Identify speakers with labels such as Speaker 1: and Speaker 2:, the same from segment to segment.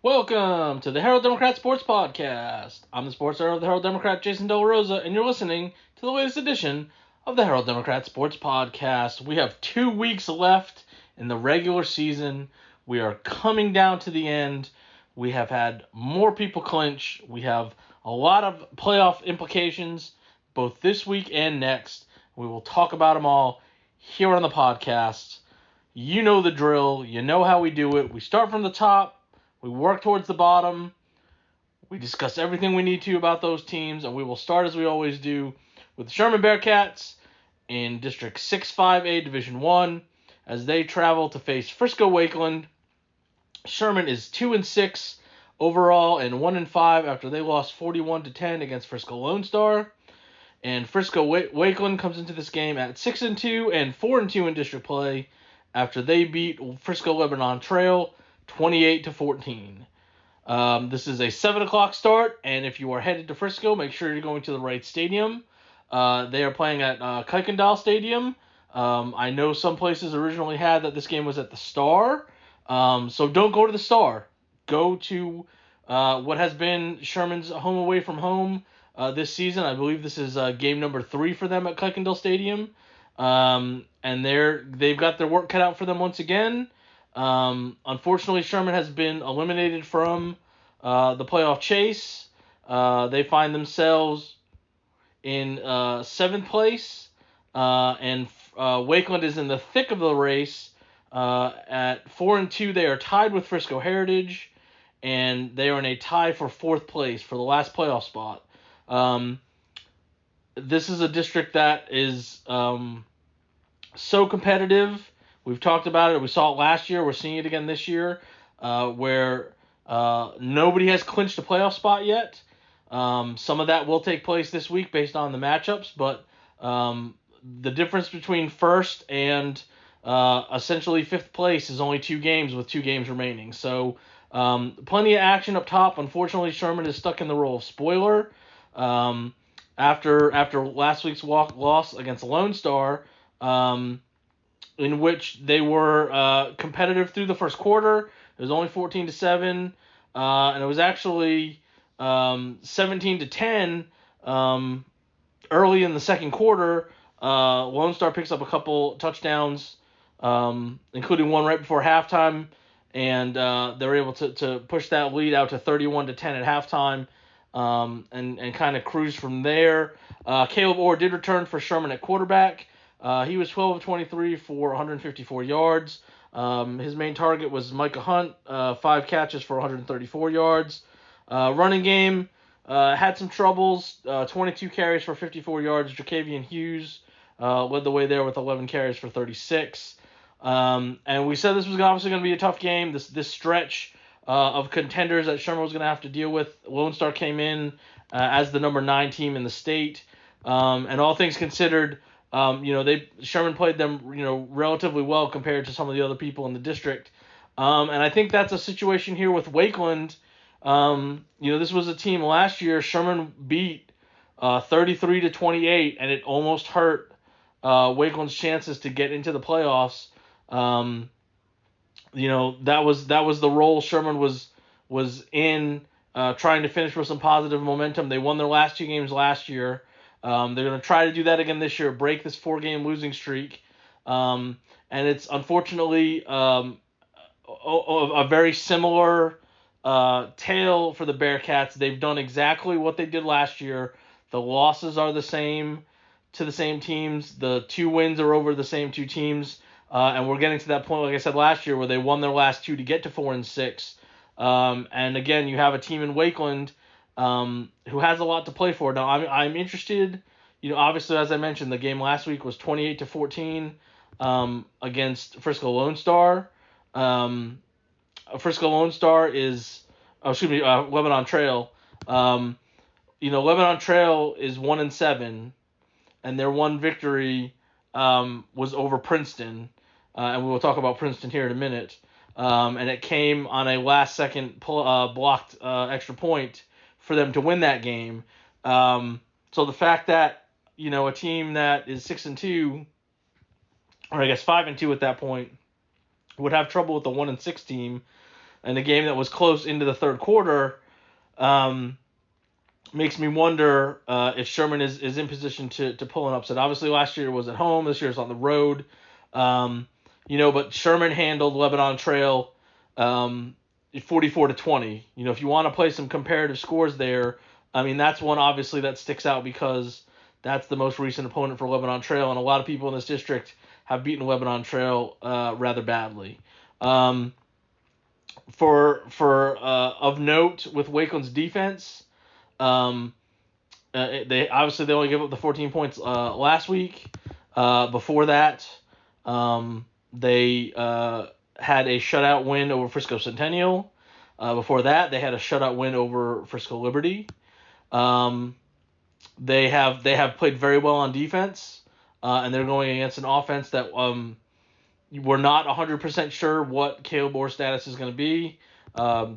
Speaker 1: Welcome to the Herald Democrat Sports Podcast. I'm the sports editor of the Herald Democrat, Jason Del Rosa, and you're listening to the latest edition of the Herald Democrat Sports Podcast. We have 2 weeks left in the regular season. We are coming down to the end. We have had more people clinch. We have a lot of playoff implications both this week and next. We will talk about them all here on the podcast. You know the drill. You know how we do it. We start from the top. We work towards the bottom. We discuss everything we need to about those teams, and we will start as we always do with the Sherman Bearcats in District 6-5A Division 1 as they travel to face Frisco Wakeland. Sherman is 2-6 overall and 1-5 after they lost 41-10 against Frisco Lone Star. And Frisco Wakeland comes into this game at 6-2 and 4-2 in district play after they beat Frisco Lebanon Trail 28-14. This is a 7 o'clock start, and if you are headed to Frisco, make sure you're going to the right stadium. They are playing at Kuykendall Stadium. I know some places originally had that this game was at the Star, so don't go to the Star. Go to what has been Sherman's home away from home this season. I believe this is game number 3 for them at Kuykendall Stadium, and they've got their work cut out for them once again. Unfortunately, Sherman has been eliminated from the playoff chase. They find themselves in 7th place, and Wakeland is in the thick of the race. At 4-2, they are tied with Frisco Heritage, and they are in a tie for 4th place for the last playoff spot. This is a district that is so competitive. We've talked about it. We saw it last year. We're seeing it again this year, where nobody has clinched a playoff spot yet. Some of that will take place this week based on the matchups, but the difference between first and essentially 5th place is only 2 games with 2 games remaining. So plenty of action up top. Unfortunately, Sherman is stuck in the role of spoiler. After last week's loss against Lone Star, in which they were competitive through the first quarter. It was only 14-7, and it was actually 17-10 early in the second quarter. Lone Star picks up a couple touchdowns, including one right before halftime, and they're able to push that lead out to 31-10 at halftime, and kind of cruise from there. Caleb Orr did return for Sherman at quarterback. He was 12 of 23 for 154 yards. His main target was Micah Hunt, 5 catches for 134 yards. Running game had some troubles, 22 carries for 54 yards. Jacavian Hughes led the way there with 11 carries for 36. And we said this was obviously going to be a tough game. This stretch of contenders that Sherman was going to have to deal with. Lone Star came in as the number 9 team in the state. And all things considered, Sherman played them, relatively well compared to some of the other people in the district. And I think that's a situation here with Wakeland. This was a team last year Sherman beat 33-28, and it almost hurt Wakeland's chances to get into the playoffs. That was the role Sherman was in, trying to finish with some positive momentum. They won their last 2 games last year. They're going to try to do that again this year, break this 4-game losing streak. And it's unfortunately a very similar tale for the Bearcats. They've done exactly what they did last year. The losses are the same to the same teams. The 2 wins are over the same 2 teams. And we're getting to that point, like I said, last year where they won their last 2 to get to 4-6. And again, you have a team in Wakeland who has a lot to play for. Now, I'm interested, obviously, as I mentioned, the game last week was 28-14 against Frisco Lone Star. Frisco Lone Star Lebanon Trail. Lebanon Trail is 1-7, and their one victory was over Princeton, and we will talk about Princeton here in a minute. And it came on a last-second blocked extra point for them to win that game. So the fact that, a team that is 6-2, or I guess 5-2 at that point, would have trouble with the 1-6 team in a game that was close into the third quarter, makes me wonder if Sherman is in position to pull an upset. Obviously, last year was at home. This year's on the road. But Sherman handled Lebanon Trail 44-20. If you want to play some comparative scores there, I mean, that's one obviously that sticks out because that's the most recent opponent for Lebanon Trail, and a lot of people in this district have beaten Lebanon Trail rather badly. Of note with Wakeland's defense, they only gave up the 14 points last week. Before that, they had a shutout win over Frisco Centennial. Before that, they had a shutout win over Frisco Liberty. They have played very well on defense, and they're going against an offense that we're not 100% sure what Caleb Orr's status is going to be.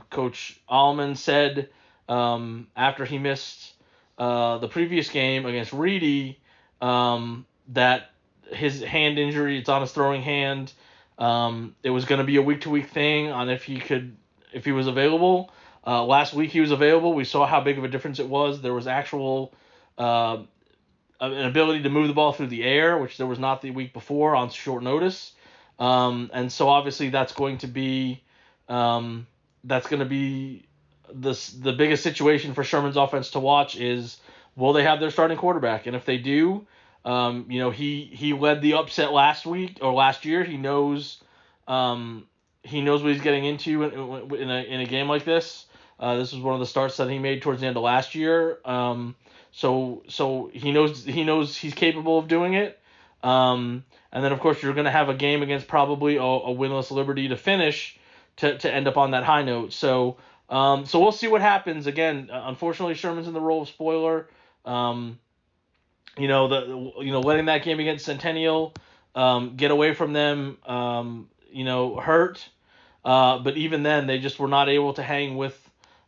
Speaker 1: Coach Allman said after he missed the previous game against Reedy that his hand injury, it's on his throwing hand. It was going to be a week-to-week thing on if he was available. Last week he was available. We saw how big of a difference it was. There was actual an ability to move the ball through the air, which there was not the week before on short notice. And so obviously that's going to be the biggest situation for Sherman's offense to watch is, will they have their starting quarterback? And if they do, he led the upset last year. He knows what he's getting into in a game like this. This was one of the starts that he made towards the end of last year. So he knows he's capable of doing it. And then of course you're going to have a game against probably a winless Liberty to finish to end up on that high note. So we'll see what happens. Again, unfortunately Sherman's in the role of spoiler. Letting that game against Centennial get away from them, hurt. But even then, they just were not able to hang with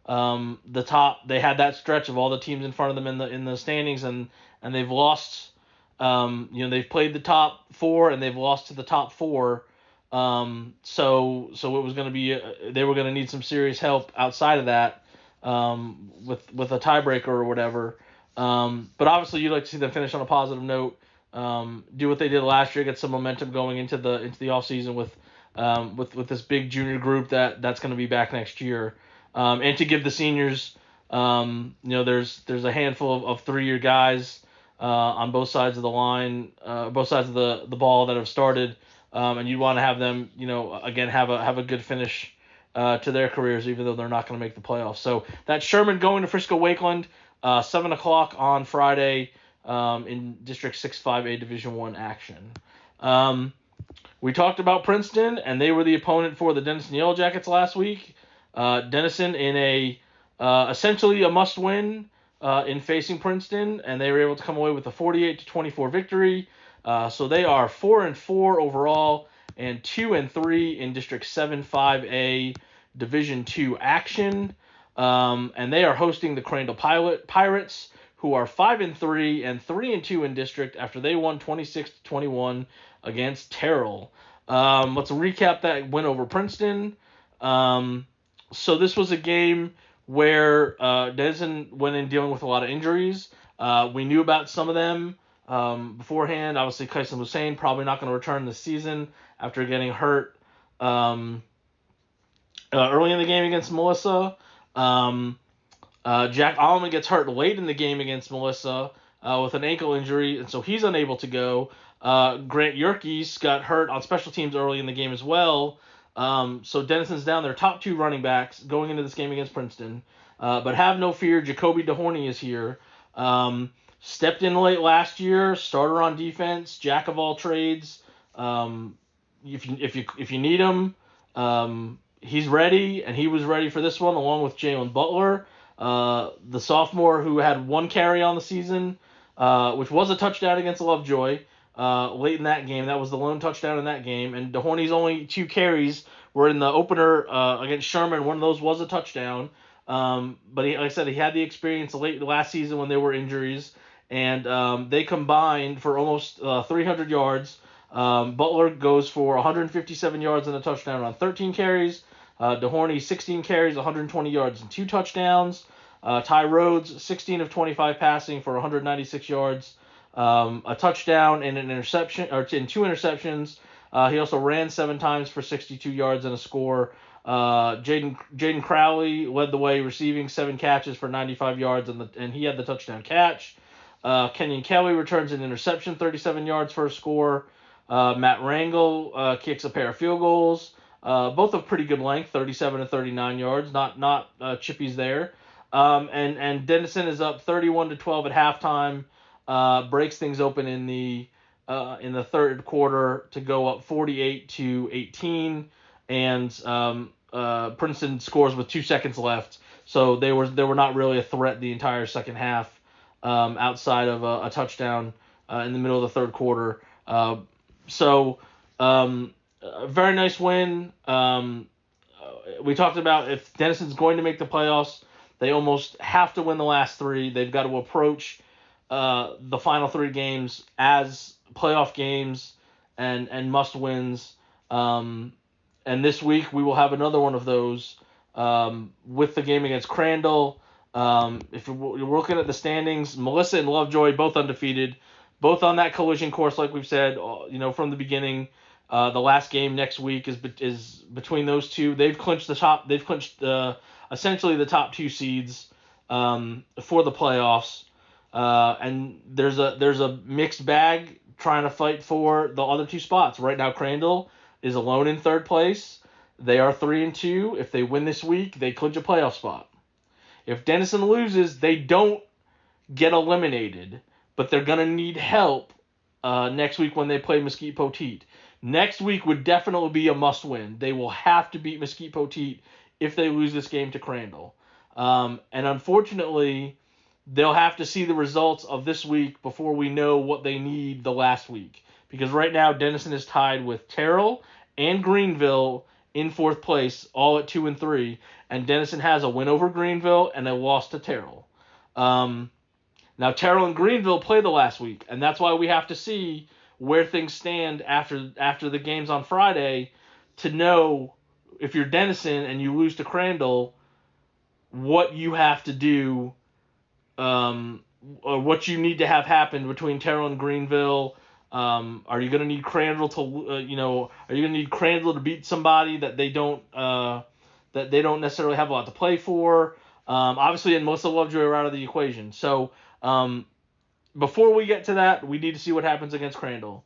Speaker 1: the top. They had that stretch of all the teams in front of them in the standings, and they've lost. They've played the top four and they've lost to the top four. So it was going to be they were going to need some serious help outside of that with a tiebreaker or whatever. But obviously you'd like to see them finish on a positive note. Do what they did last year, get some momentum going into the off season with this big junior group that's going to be back next year. And to give the seniors, there's a handful of 3-year guys on both sides of the line, both sides of the ball that have started, and you want to have them, again have a good finish to their careers, even though they're not going to make the playoffs. So that's Sherman going to Frisco Wakeland, 7:00 on Friday in District 6-5A Division I action. We talked about Princeton, and they were the opponent for the Denison Yellow Jackets last week. Denison in essentially a must-win in facing Princeton, and they were able to come away with a 48-24 victory. So they are 4-4 overall and 2-3 in District 7-5A Division II action. And they are hosting the Crandall Pirates, who are 5-3 and 3-2 in district after they won 26-21 against Terrell. Let's recap that win over Princeton. So this was a game where Denison went in dealing with a lot of injuries. We knew about some of them beforehand. Obviously, Kyson Hussein probably not going to return this season after getting hurt early in the game against Melissa. Jack Allman gets hurt late in the game against Melissa with an ankle injury, and so he's unable to go. Grant Yerkes got hurt on special teams early in the game as well. So Denison's down their top 2 running backs going into this game against Princeton. But have no fear, Jacoby DeHorney is here. Stepped in late last year, starter on defense, jack of all trades. If you need him, he's ready, and he was ready for this one along with Jalen Butler, the sophomore who had 1 carry on the season, which was a touchdown against Lovejoy. Late in that game. That was the lone touchdown in that game. And DeHorney's only 2 carries were in the opener against Sherman. One of those was a touchdown. But like I said, he had the experience late last season when there were injuries. And they combined for almost 300 yards. Butler goes for 157 yards and a touchdown on 13 carries. DeHorny, 16 carries, 120 yards, and 2 touchdowns. Ty Rhodes, 16 of 25 passing for 196 yards, a touchdown and an interception, or in 2 interceptions. He also ran 7 times for 62 yards and a score. Jaden Crowley led the way, receiving 7 catches for 95 yards, and he had the touchdown catch. Kenyon Kelly returns an interception, 37 yards for a score. Matt Rangel kicks a pair of field goals, both of pretty good length, 37 and 39 yards, not chippies there. And Denison is up 31-12 at halftime, breaks things open in the third quarter to go up 48-18, and Princeton scores with 2 seconds left. So they were not really a threat the entire second half, outside of a touchdown in the middle of the third quarter. So a very nice win. We talked about if Denison's going to make the playoffs, they almost have to win the last 3. They've got to approach the final 3 games as playoff games and must wins. And this week we will have another one of those with the game against Crandall. If you're looking at the standings, Melissa and Lovejoy both undefeated, both on that collision course, like we've said, from the beginning. The last game next week is between those two. They've clinched essentially the top 2 seeds for the playoffs. And there's a mixed bag trying to fight for the other 2 spots. Right now, Crandall is alone in 3rd place. They are 3-2. If they win this week, they clinch a playoff spot. If Denison loses, they don't get eliminated, but they're going to need help next week when they play Mesquite Poteet. Next week would definitely be a must-win. They will have to beat Mesquite Poteet if they lose this game to Crandall. And unfortunately, they'll have to see the results of this week before we know what they need the last week. Because right now, Denison is tied with Terrell and Greenville in 4th place, all at 2 and 3. And Denison has a win over Greenville and a loss to Terrell. Now, Terrell and Greenville play the last week, and that's why we have to see where things stand after the games on Friday to know if you're Denison and you lose to Crandall, what you have to do, or what you need to have happen between Terrell and Greenville. Are you going to need Crandall to, are you going to need Crandall to beat somebody that they don't necessarily have a lot to play for? Obviously, and Melissa Lovejoy are out of the equation. So, before we get to that, we need to see what happens against Crandall.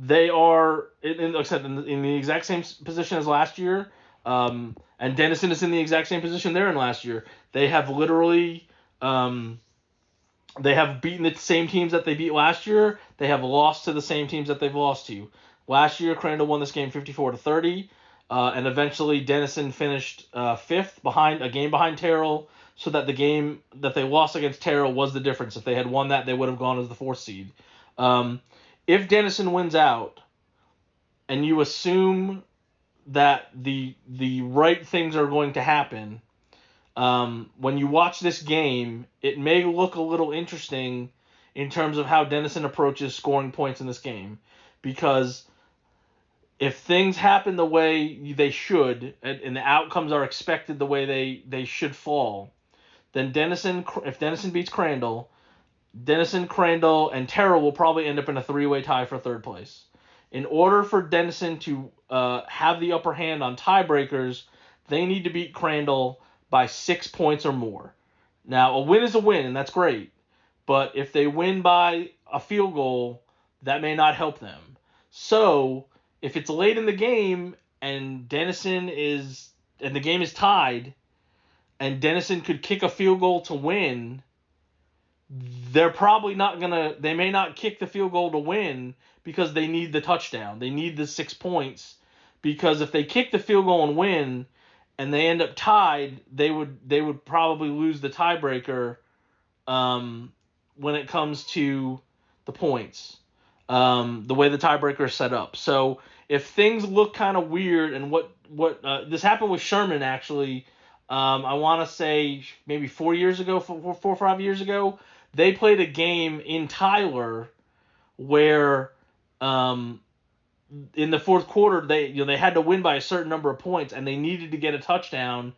Speaker 1: They are, like I said, in the exact same position as last year, and Denison is in the exact same position they're in last year. They have literally, they have beaten the same teams that they beat last year. They have lost to the same teams that they've lost to. Last year, Crandall won this game 54-30, and eventually Denison finished 5th, a game behind Terrell, so that the game that they lost against Terrell was the difference. If they had won that, they would have gone as the 4th seed. If Denison wins out, and you assume that the right things are going to happen, when you watch this game, it may look a little interesting in terms of how Denison approaches scoring points in this game. Because if things happen the way they should, and the outcomes are expected the way they should fall, then if Denison beats Crandall, Denison, Crandall, and Terrell will probably end up in a 3-way tie for 3rd place. In order for Denison to have the upper hand on tiebreakers, they need to beat Crandall by 6 points or more. Now, a win is a win, and that's great. But if they win by a field goal, that may not help them. So, if it's late in the game and the game is tied, and Denison could kick a field goal to win, they're probably they may not kick the field goal to win because they need the touchdown. They need the 6 points, because if they kick the field goal and win and they end up tied, they would probably lose the tiebreaker when it comes to the points, the way the tiebreaker is set up. So if things look kind of weird, and what this happened with Sherman actually, I want to say maybe 4 or 5 years ago, they played a game in Tyler where in the fourth quarter, they had to win by a certain number of points, and they needed to get a touchdown.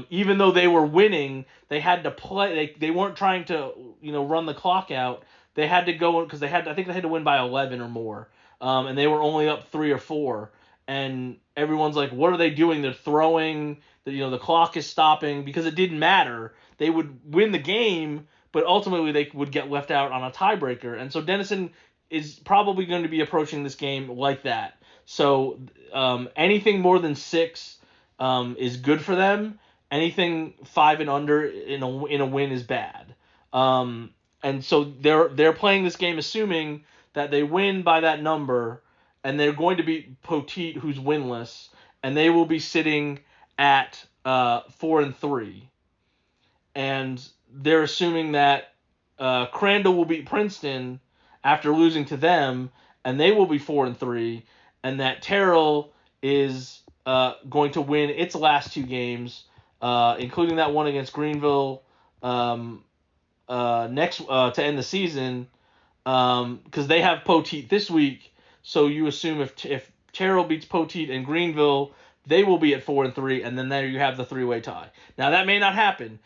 Speaker 1: Even though they were winning, they had to play. They weren't trying to run the clock out. They had to go because I think they had to win by 11 or more, and they were only up 3 or 4. And everyone's like, what are they doing? They're throwing. The clock is stopping because it didn't matter. They would win the game, but ultimately they would get left out on a tiebreaker. And so Denison is probably going to be approaching this game like that. So anything more than 6 is good for them. Anything 5 and under in a win is bad. And so they're playing this game assuming that they win by that number, and they're going to beat Poteet, who's winless, and they will be sitting at 4-3. And they're assuming that Crandall will beat Princeton after losing to them, and they will be 4-3, and that Terrell is going to win its last 2 games, including that one against Greenville next to end the season, because they have Poteet this week. So you assume if Terrell beats Poteet and Greenville, they will be at 4-3, and then there you have the 3-way tie. Now that may not happen.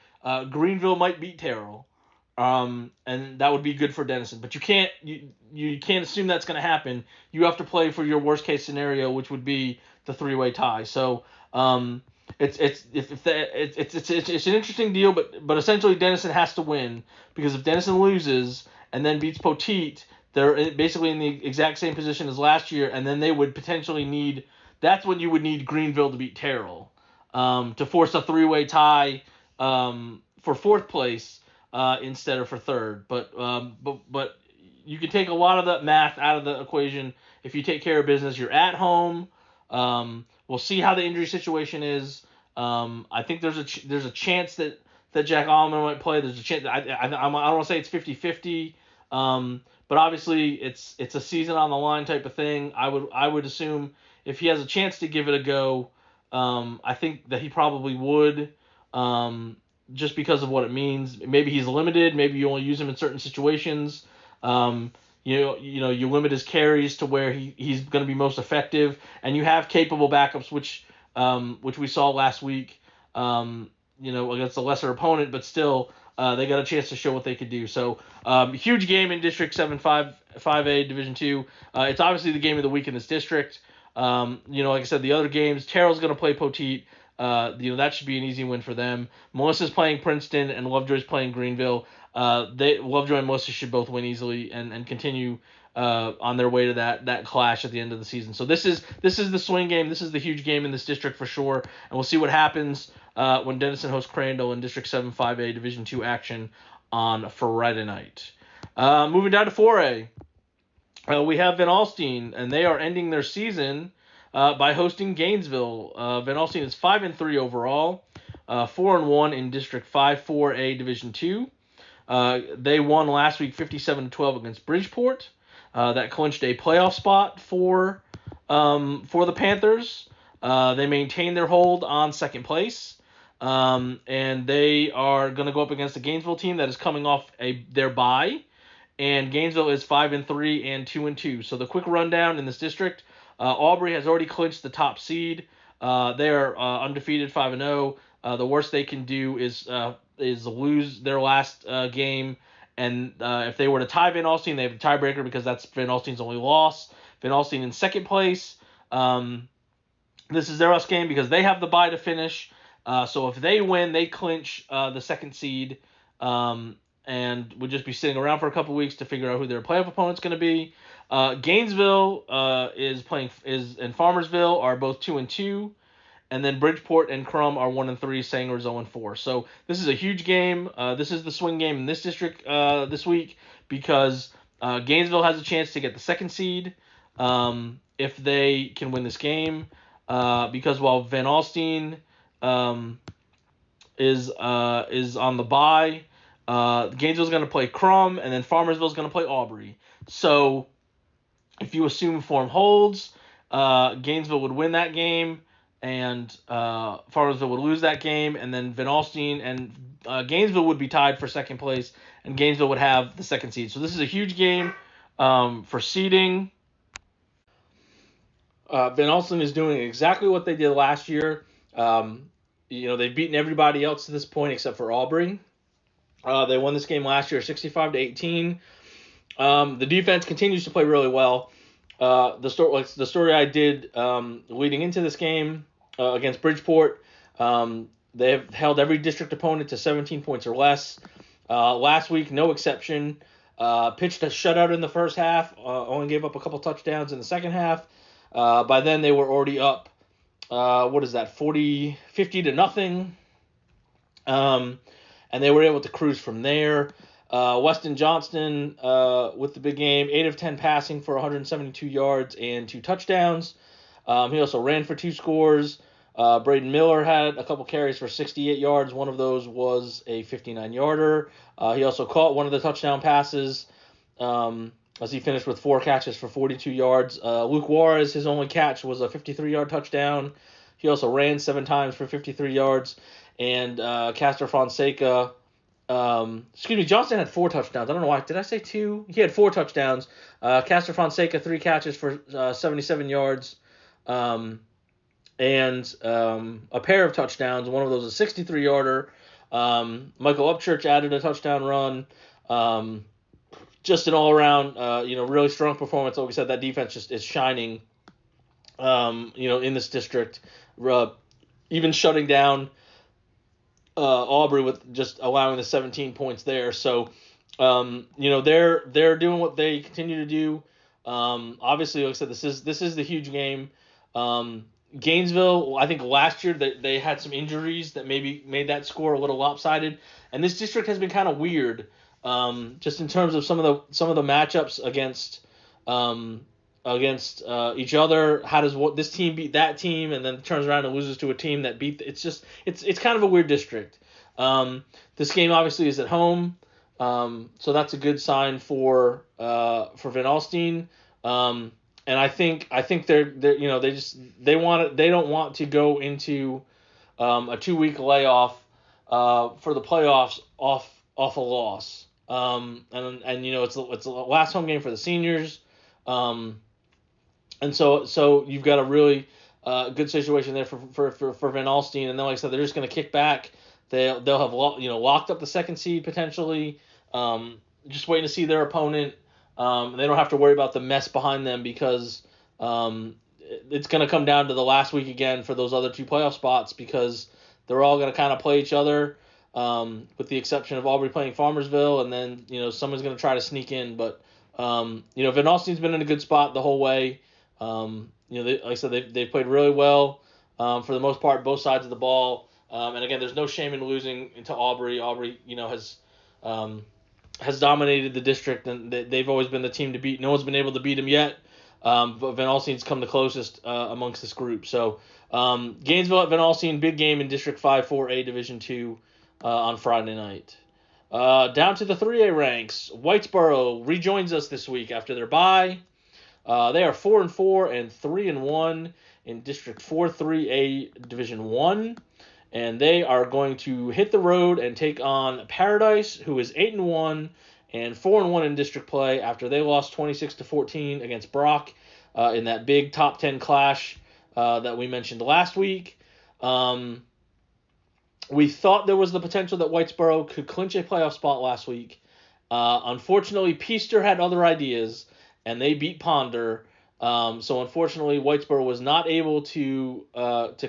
Speaker 1: Greenville might beat Terrell, and that would be good for Denison. But you can't assume that's going to happen. You have to play for your worst case scenario, which would be the 3-way tie. So it's an interesting deal, but essentially Denison has to win, because if Denison loses and then beats Poteet, they're basically in the exact same position as last year, and then they would potentially need. That's when you would need Greenville to beat Terrell to force a 3-way tie for 4th place instead of for 3rd. But you can take a lot of that math out of the equation if you take care of business. You're at home. We'll see how the injury situation is. I think there's a chance that Jack Allman might play. There's a chance. I don't want to say it's 50-50. But obviously it's a season on the line type of thing. I would assume if he has a chance to give it a go, I think that he probably would, just because of what it means. Maybe he's limited. Maybe you only use him in certain situations. You limit his carries to where he's going to be most effective, and you have capable backups, which we saw last week. Against a lesser opponent, but still, they got a chance to show what they could do. So, huge game in District 7-5A Division 2. It's obviously the game of the week in this district. Like I said, the other games, Terrell's going to play Poteet. That should be an easy win for them. Melissa's playing Princeton, and Lovejoy's playing Greenville. Lovejoy and Melissa should both win easily and continue on their way to that clash at the end of the season. So this is the swing game. This is the huge game in this district for sure, and we'll see what happens when Denison hosts Crandall in District 7-5A Division 2 action on Friday night. Moving down to 4A, we have Van Alstyne, and they are ending their season by hosting Gainesville. Van Alstyne is 5-3 overall, 4-1 in District 5-4A Division 2. They won last week 57-12 against Bridgeport. That clinched a playoff spot for the Panthers. They maintained their hold on second place, and they are going to go up against a Gainesville team that is coming off their bye. And Gainesville is 5-3 and 2-2. So the quick rundown in this district: Aubrey has already clinched the top seed. They are undefeated, 5-0. The worst they can do is lose their last game. And if they were to tie Van Alstyne, they have a tiebreaker because that's Van Alstyne's only loss. Van Alstyne in second place. This is their last game because they have the bye to finish. So if they win, they clinch the second seed, and would just be sitting around for a couple weeks to figure out who their playoff opponent's going to be. Gainesville and Farmersville are both 2-2. And then Bridgeport and Crum are 1-3, Sanger's 0-4. So this is a huge game. This is the swing game in this district this week because Gainesville has a chance to get the second seed if they can win this game. Because while Van Alstyne is on the bye, Gainesville's going to play Crum, and then Farmersville's going to play Aubrey. So if you assume form holds, Gainesville would win that game, and Farmersville would lose that game, and then Van Alstyne and Gainesville would be tied for second place, and Gainesville would have the second seed. So this is a huge game for seeding. Van Alstyne is doing exactly what they did last year. They've beaten everybody else to this point except for Aubrey. They won this game last year 65-18. The defense continues to play really well. The story I did leading into this game against Bridgeport, they have held every district opponent to 17 points or less. Last week, no exception. Pitched a shutout in the first half, only gave up a couple touchdowns in the second half. By then, they were already up, 50-0. And they were able to cruise from there. Weston Johnston with the big game, 8 of 10 passing for 172 yards and 2 touchdowns. He also ran for 2 scores. Braden Miller had a couple carries for 68 yards. One of those was a 59-yarder. He also caught one of the touchdown passes as he finished with 4 catches for 42 yards. Luke Juarez, his only catch was a 53-yard touchdown. He also ran 7 times for 53 yards. And Castor Fonseca, Johnston had 4 touchdowns. I don't know why. Did I say 2? He had 4 touchdowns. Castor Fonseca, 3 catches for 77 yards. And a pair of touchdowns. One of those is a 63-yarder. Michael Upchurch added a touchdown run. Just an all-around, really strong performance. Like we said, that defense just is shining, in this district. Even shutting down Aubrey with just allowing the 17 points there. So, they're doing what they continue to do. Obviously, like I said, this is the huge game. Gainesville, I think last year they had some injuries that maybe made that score a little lopsided, and this district has been kind of weird, just in terms of some of the matchups against each other. How does this team beat that team, and then turns around and loses to a team that beat? It's kind of a weird district. This game obviously is at home, so that's a good sign for Van Alstyne. And I think they don't want to go into a 2-week layoff for the playoffs off a loss. It's the last home game for the seniors. And so you've got a really good situation there for Van Alstyne. And then, like I said, they're just going to kick back. They'll have locked up the second seed potentially. Just waiting to see their opponent. They don't have to worry about the mess behind them because it's going to come down to the last week again for those other 2 playoff spots, because they're all going to kind of play each other, with the exception of Aubrey playing Farmersville, and then someone's going to try to sneak in. But Van Alstyne's been in a good spot the whole way. Like I said, they've played really well for the most part, both sides of the ball. And again, there's no shame in losing to Aubrey. Aubrey, has dominated the district, and they've always been the team to beat. No one's been able to beat them yet, but Van Alstyne's come the closest amongst this group. So Gainesville at Van Alstyne, big game in District 5 4A Division 2 on Friday night. Down to the 3A ranks, Whitesboro rejoins us this week after their bye. They are 4-4 and 3-1 in District 4 3A Division 1. And they are going to hit the road and take on Paradise, who is 8-1 and 4-1 in district play after they lost 26-14 against Brock in that big top 10 clash that we mentioned last week. We thought there was the potential that Whitesboro could clinch a playoff spot last week. Unfortunately, Peaster had other ideas, and they beat Ponder. So unfortunately, Whitesboro was not able to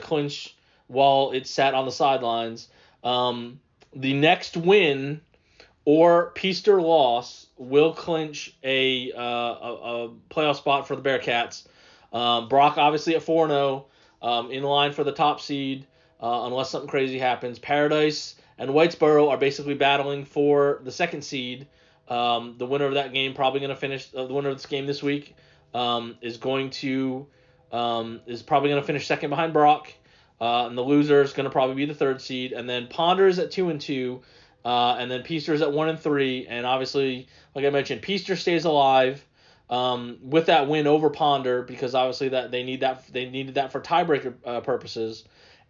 Speaker 1: clinch while it sat on the sidelines. The next win or Peaster loss will clinch a playoff spot for the Bearcats. Brock obviously at 4-0, in line for the top seed, unless something crazy happens. Paradise and Whitesboro are basically battling for the second seed. The winner of that game probably going to finish. The winner of this game this week is probably going to finish second behind Brock. And the loser is going to probably be the third seed. And then Ponder is at 2-2. And then Peaster is at 1-3. And obviously, like I mentioned, Peaster stays alive with that win over Ponder, because obviously they needed that for tiebreaker purposes.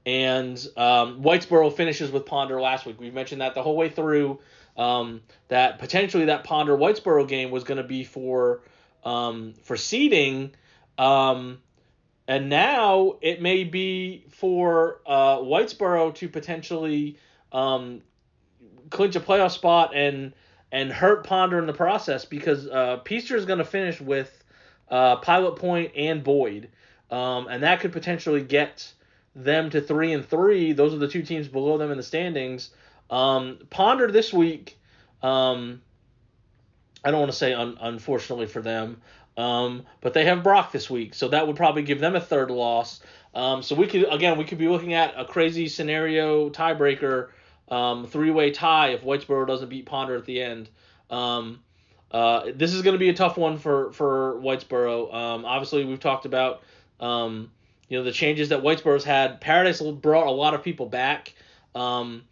Speaker 1: And Whitesboro finishes with Ponder last week. We've mentioned that the whole way through, that potentially that Ponder-Whitesboro game was going to be for seeding. And now it may be for Whitesboro to potentially clinch a playoff spot and hurt Ponder in the process, because Peaster is going to finish with Pilot Point and Boyd, and that could potentially get them to 3-3. Those are the two teams below them in the standings. Ponder this week, I don't want to say unfortunately for them, but they have Brock this week, so that would probably give them a third loss. So we could be looking at a crazy scenario tiebreaker, three-way tie if Whitesboro doesn't beat Ponder at the end. This is going to be a tough one for Whitesboro. Obviously, we've talked about the changes that Whitesboro's had. Paradise brought a lot of people back. And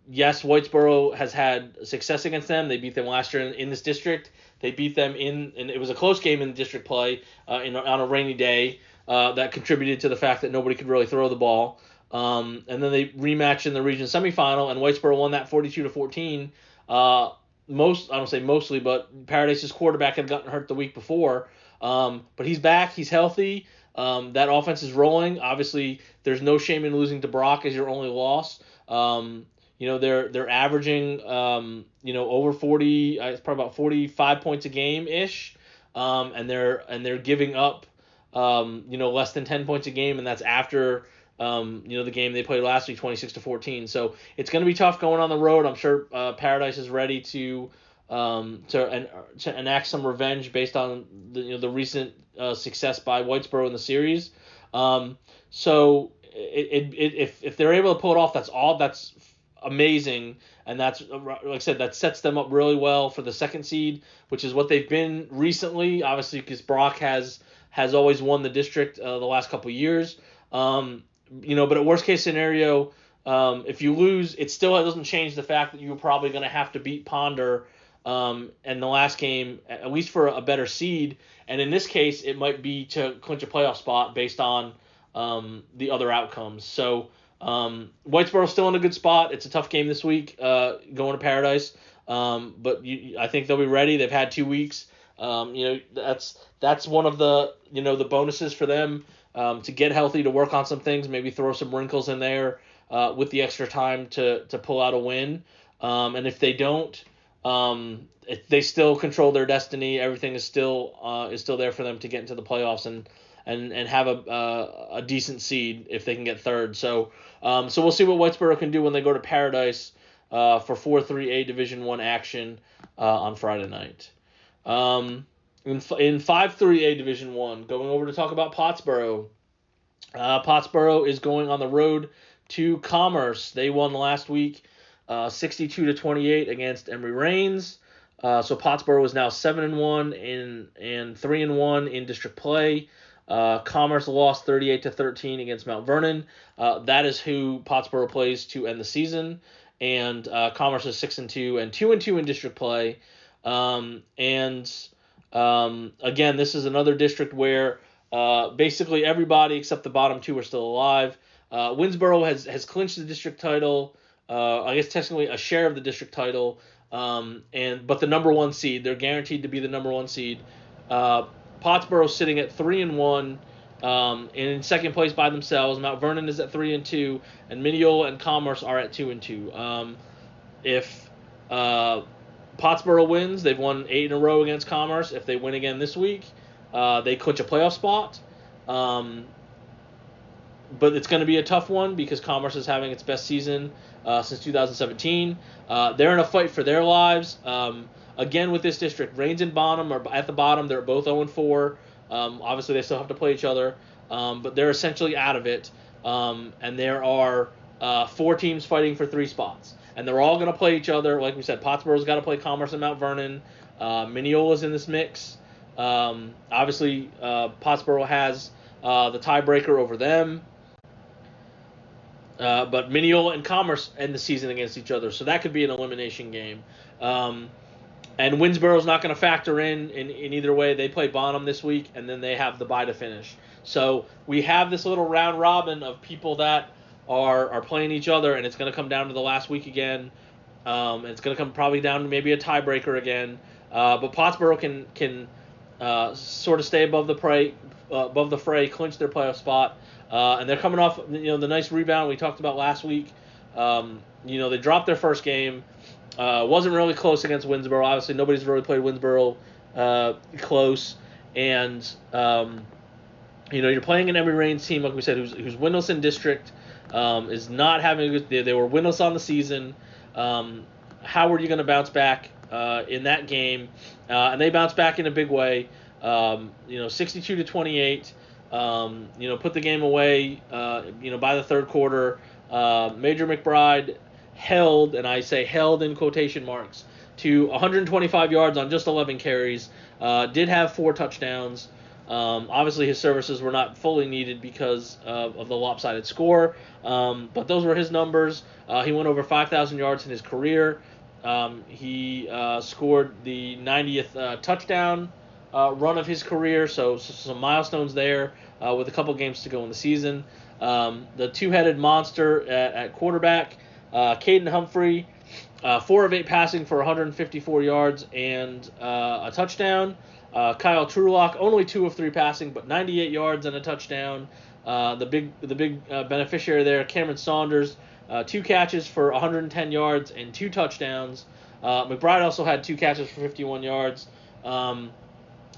Speaker 1: yes, Whitesboro has had success against them. They beat them last year in this district. They beat them and it was a close game in district play on a rainy day that contributed to the fact that nobody could really throw the ball. And then they rematched in the region semifinal, and Whitesboro won that 42-14. I don't say mostly, but Paradise's quarterback had gotten hurt the week before. But he's back. He's healthy. That offense is rolling. Obviously, there's no shame in losing to Brock as your only loss. They're averaging over 40. It's probably about 45 points a game ish. And they're giving up less than 10 points a game, and that's after the game they played last week, 26-14. So it's going to be tough going on the road. I'm sure Paradise is ready to enact some revenge based on the recent success by Whitesboro in the series. So if they're able to pull it off, that's amazing, and that's, like I said, that sets them up really well for the second seed, which is what they've been recently. Obviously, because Brock has always won the district the last couple of years. But at worst case scenario, if you lose, it still doesn't change the fact that you're probably going to have to beat Ponder in the last game, at least for a better seed. And in this case, it might be to clinch a playoff spot based on the other outcomes. So Whitesboro's still in a good spot. It's a tough game this week going to Paradise, but I think they'll be ready. They've had 2 weeks. That's one of the the bonuses for them to get healthy, to work on some things, maybe throw some wrinkles in there with the extra time to pull out a win. And if they don't, they still control their destiny. Everything is still there for them to get into the playoffs and have a decent seed if they can get third. So we'll see what Whitesboro can do when they go to Paradise for 4-3A Division I action on Friday night. In 5-3A Division I, going over to talk about Pottsboro. Pottsboro is going on the road to Commerce. They won last week 62-28 against Emory Reigns. So Pottsboro is now 7-1 and 3-1 in district play. Commerce lost 38-13 against Mount Vernon. That is who Pottsboro plays to end the season. And Commerce is 6-2 and 2-2 in district play. Again, this is another district where basically everybody except the bottom two are still alive. Winsboro has clinched the district title. I guess technically a share of the district title. But the number one seed, they're guaranteed to be the number one seed. Pottsboro sitting at 3-1, and in second place by themselves. Mount Vernon is at 3-2, and Mineola and Commerce are at 2-2. If Pottsboro wins, they've won 8 in a row against Commerce. If they win again this week, they clinch a playoff spot. But it's going to be a tough one because Commerce is having its best season since 2017. They're in a fight for their lives. Again, with this district, Reigns and Bonham are at the bottom. They're both 0-4. Obviously, they still have to play each other, but they're essentially out of it. And there are 4 teams fighting for 3 spots. And they're all going to play each other. Like we said, Pottsboro's got to play Commerce and Mount Vernon. Mineola's in this mix. Obviously, Pottsboro has the tiebreaker over them. But Mineola and Commerce end the season against each other, so that could be an elimination game. And Winsboro's not going to factor in either way. They play Bonham this week, and then they have the bye to finish. So we have this little round robin of people that are playing each other, and it's going to come down to the last week again. And it's going to come probably down to maybe a tiebreaker again. But Pottsboro can sort of stay above the above the fray, clinch their playoff spot. And they're coming off the nice rebound we talked about last week. They dropped their first game. Wasn't really close against Winsboro. Obviously, nobody's really played Winsboro close. And you're playing an Emory Reigns team, like we said, who's winless in district. Is not having a good. They were winless on the season. How are you going to bounce back in that game? And they bounced back in a big way. 62-28. Put the game away. By the third quarter, Major McBride held, and I say held in quotation marks, to 125 yards on just 11 carries. Did have 4 touchdowns. Obviously, his services were not fully needed because of the lopsided score, but those were his numbers. He went over 5,000 yards in his career. He scored the 90th touchdown run of his career, so some milestones there with a couple games to go in the season. The two-headed monster at quarterback, Caden Humphrey, 4 of 8 passing for 154 yards and a touchdown. Kyle Trulock, only 2 of 3 passing, but 98 yards and a touchdown. The big beneficiary there, Cameron Saunders, 2 catches for 110 yards and 2 touchdowns. McBride also had 2 catches for 51 yards.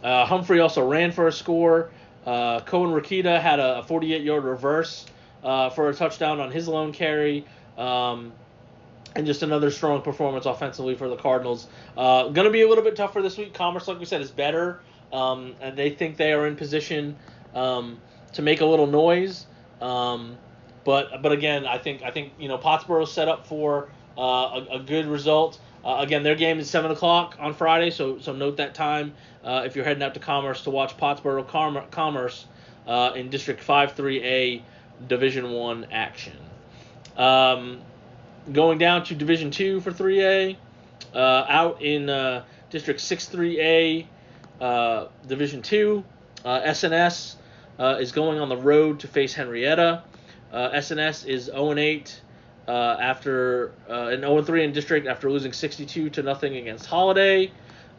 Speaker 1: Humphrey also ran for a score. Cohen Rakita had a 48-yard reverse for a touchdown on his lone carry. And just another strong performance offensively for the Cardinals. Going to be a little bit tougher this week. Commerce, like we said, is better, and they think they are in position to make a little noise. But again, I think Pottsboro's set up for a good result. Again, their game is 7 o'clock on Friday, so note that time if you're heading out to Commerce to watch Pottsboro Commerce in District 5-3A Division I action. Going down to Division 2 for 3A, out in District 6-3A, Division 2, SNS is going on the road to face Henrietta. SNS is 0-8 after an 0-3 in district after losing 62-0 against Holiday,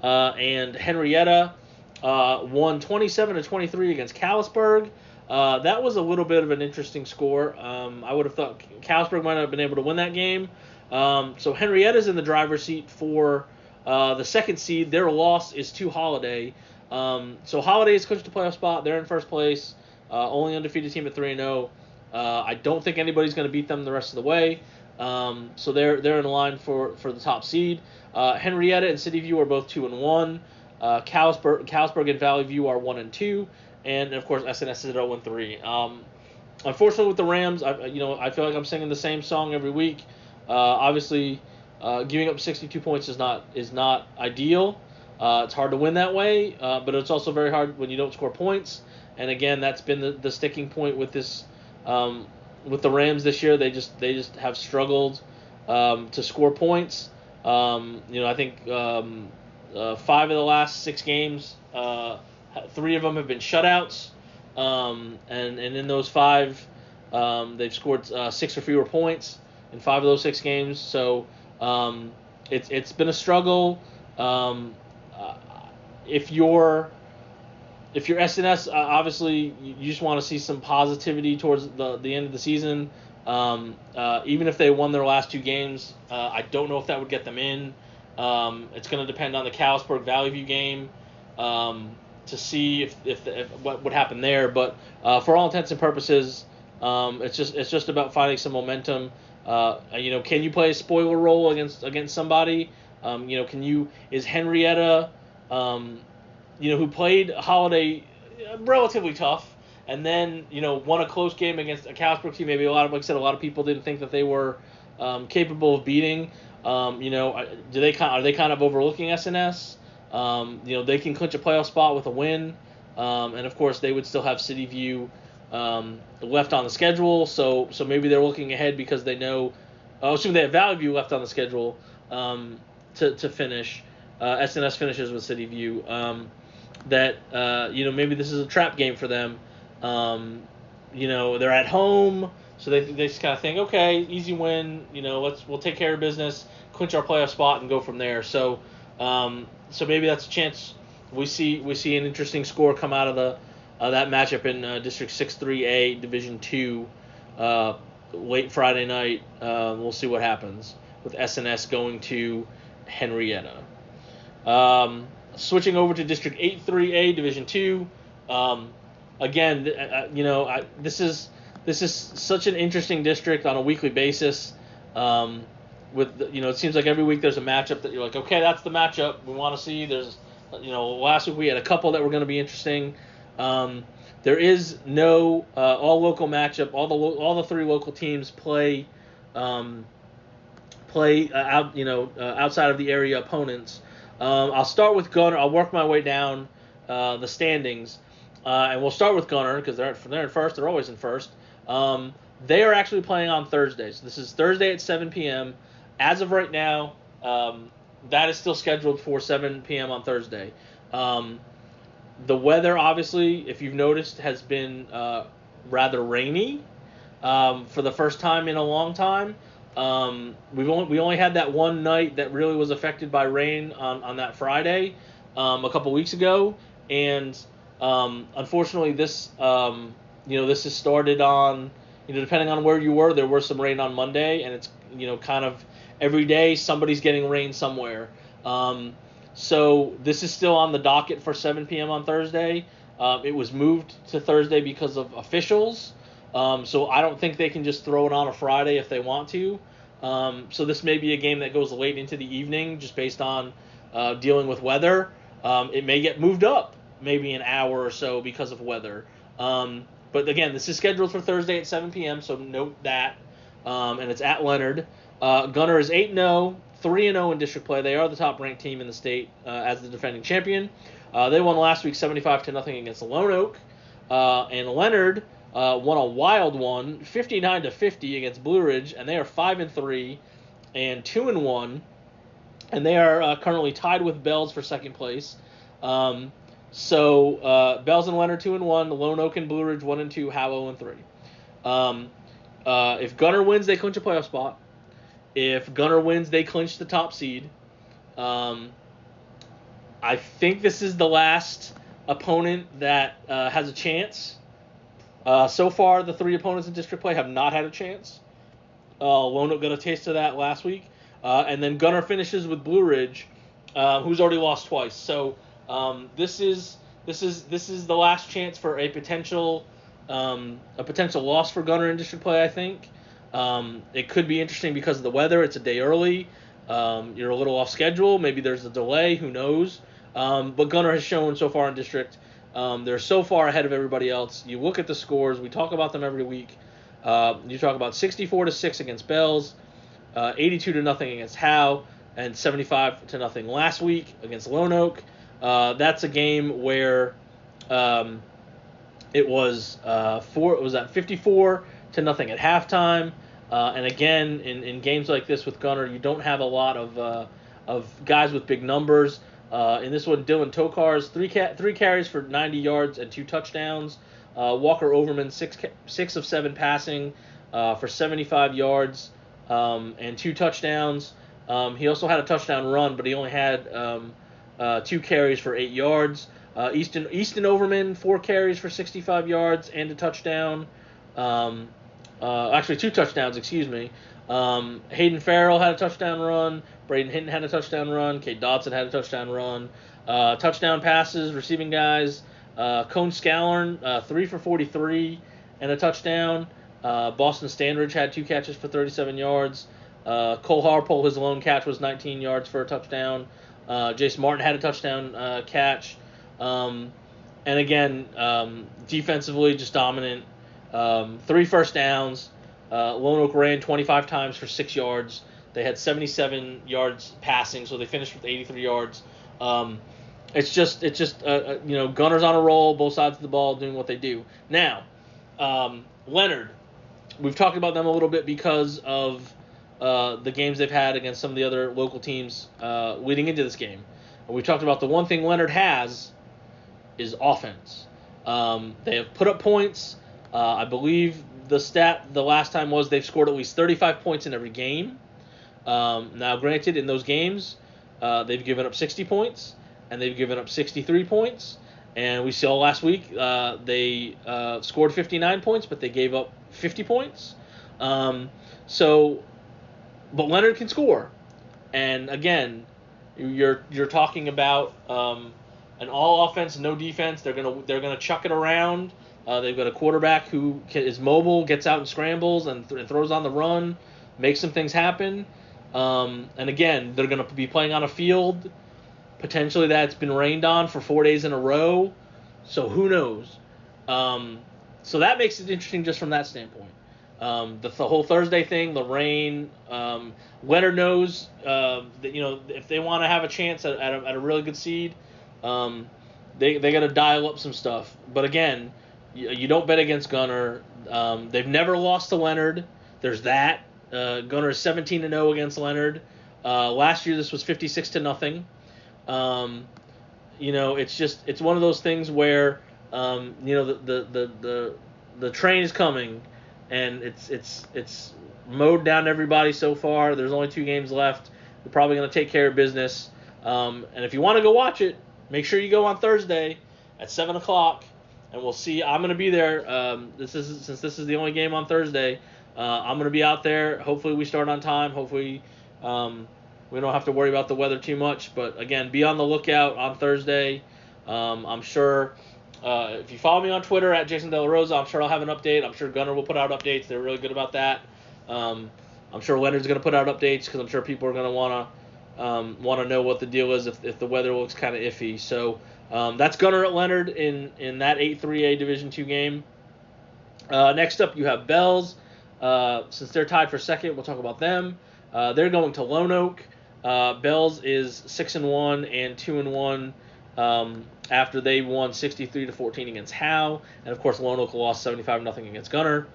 Speaker 1: and Henrietta won 27-23 against Callisburg. That was a little bit of an interesting score. I would have thought Callisburg might not have been able to win that game. So Henrietta's in the driver's seat for the second seed. Their loss is to Holiday. So Holiday is clinched a playoff spot. They're in first place. Only undefeated team at 3-0. I don't think anybody's going to beat them the rest of the way. So they're in line for the top seed. Henrietta and City View are both 2-1. Callisburg and Valley View are 1-2. And of course, SNS is at 0-3. Unfortunately, with the Rams, I feel like I'm singing the same song every week. Obviously, giving up 62 points is not ideal. It's hard to win that way, but it's also very hard when you don't score points. And again, that's been the sticking point with this with the Rams this year. They just have struggled to score points. I think 5 of the last 6 games. 3 of them have been shutouts, and in those 5, they've scored 6 or fewer points in 5 of those 6 games. So it's been a struggle. If you're SNS, obviously you just want to see some positivity towards the end of the season. Even if they won their last 2 games, I don't know if that would get them in. It's going to depend on the Callisburg Valley View game. To see if what would happen there, but for all intents and purposes, it's just about finding some momentum. Can you play a spoiler role against somebody? Is Henrietta, who played Holiday relatively tough, and then won a close game against a Callisburg team. Maybe a lot of people didn't think that they were capable of beating. Are they kind of overlooking SNS? They can clinch a playoff spot with a win, and of course they would still have City View left on the schedule. So maybe they're looking ahead because they know. Assuming they have Valley View left on the schedule to finish. SNS finishes with City View. Maybe this is a trap game for them. They're at home, so they just kind of think, okay, easy win. We'll take care of business, clinch our playoff spot, and go from there. So maybe that's a chance we see an interesting score come out of that matchup in District 6-3A, Division 2, late Friday night. We'll see what happens with SNS going to Henrietta. Switching over to District 8-3A, Division 2. Again, this is such an interesting district on a weekly basis. It seems like every week there's a matchup that you're like, okay, that's the matchup we want to see. There's, last week we had a couple that were going to be interesting. There is no all local matchup. All the three local teams play outside of the area opponents. I'll start with Gunner. I'll work my way down the standings, and we'll start with Gunner because they're in first. They're always in first. They are actually playing on Thursday. So this is Thursday at 7 p.m. As of right now, that is still scheduled for 7 p.m. on Thursday. The weather, obviously, if you've noticed, has been rather rainy for the first time in a long time. We only had that one night that really was affected by rain on that Friday a couple weeks ago, and unfortunately this this has started on depending on where you were, there was some rain on Monday, and it's kind of every day somebody's getting rain somewhere. So this is still on the docket for 7 p.m. on Thursday. It was moved to Thursday because of officials. So I don't think they can just throw it on a Friday if they want to. So this may be a game that goes late into the evening just based on dealing with weather. It may get moved up maybe an hour or so because of weather. But again, this is scheduled for Thursday at 7 p.m., so note that. And it's at Leonard. Gunner is 8-0, 3-0 in district play. They are the top-ranked team in the state as the defending champion. They won last week 75-0 against Lone Oak. And Leonard won a wild one, 59-50 against Blue Ridge, and they are 5-3 and 2-1. And they are currently tied with Bells for second place. So Bells and Leonard 2-1, Lone Oak and Blue Ridge 1-2, Howe 0-3. If Gunner wins, they clinch a playoff spot. If Gunner wins, they clinch the top seed. I think this is the last opponent that has a chance. So far, the three opponents in district play have not had a chance. Lone Oak got a taste of that last week. And then Gunner finishes with Blue Ridge, who's already lost twice. So this is the last chance for a potential loss for Gunner in district play, I think. It could be interesting because of the weather. It's a day early. You're a little off schedule. Maybe there's a delay. Who knows? But Gunner has shown so far in district. They're so far ahead of everybody else. You look at the scores. We talk about them every week. You talk about 64-6 against Bells, 82-0 against Howe, and 75-0 last week against Lone Oak. That's a game where it was 54-0 at halftime. And again, in games like this with Gunner, you don't have a lot of guys with big numbers. In this one, Dylan Tokars, three carries for 90 yards and 2 touchdowns. Walker Overman, 6 of 7 passing for 75 yards and 2 touchdowns. He also had a touchdown run, but he only had 2 carries for 8 yards. Easton Overman, 4 carries for 65 yards and a touchdown. Actually, 2 touchdowns, excuse me. Hayden Farrell had a touchdown run. Braden Hinton had a touchdown run. Kate Dodson had a touchdown run. Touchdown passes, receiving guys. Cone Scallern, 3 for 43 and a touchdown. Boston Standridge had 2 catches for 37 yards. Cole Harpole, his lone catch was 19 yards for a touchdown. Jace Martin had a touchdown catch. And again, defensively, just dominant. 3 first downs. Lone Oak ran 25 times for 6 yards. They had 77 yards passing, so they finished with 83 yards. It's just Gunner's on a roll, both sides of the ball doing what they do. Now, Leonard, we've talked about them a little bit because of the games they've had against some of the other local teams leading into this game. And we've talked about the one thing Leonard has is offense. They have put up points. I believe the stat the last time was they've scored at least 35 points in every game. Now, granted, in those games, they've given up 60 points, and they've given up 63 points, And we saw last week they scored 59 points, but they gave up 50 points. So, but Leonard can score. And again, you're talking about an all offense, no defense. They're gonna chuck it around. They've got a quarterback who is mobile, gets out and scrambles, and throws on the run, makes some things happen. And again, they're going to be playing on a field potentially that's been rained on for 4 days in a row. So who knows? So that makes it interesting just from that standpoint. The whole Thursday thing, the rain. Leonard knows that if they want to have a chance at a really good seed, they got to dial up some stuff. But again, you don't bet against Gunnar. They've never lost to Leonard. There's that. Gunnar is 17-0 against Leonard. Last year this was 56-0. It's one of those things where the train is coming, and it's mowed down everybody so far. There's only 2 games left. They're probably going to take care of business. And if you want to go watch it, make sure you go on Thursday at 7:00. And we'll see. I'm going to be there. Since this is the only game on Thursday, I'm going to be out there. Hopefully we start on time. Hopefully we don't have to worry about the weather too much. But again, be on the lookout on Thursday. I'm sure if you follow me on Twitter at Jason De La Rosa, I'm sure I'll have an update. I'm sure Gunnar will put out updates. They're really good about that. I'm sure Leonard's going to put out updates because I'm sure people are going to want to know what the deal is if the weather looks kind of iffy. So. That's Gunnar at Leonard in that 8-3A Division II game. Next up, you have Bells. Since they're tied for second, we'll talk about them. They're going to Lone Oak. Bells is 6-1 and 2-1 after they won 63-14 against Howe, and of course Lone Oak lost 75-0 against Gunnar.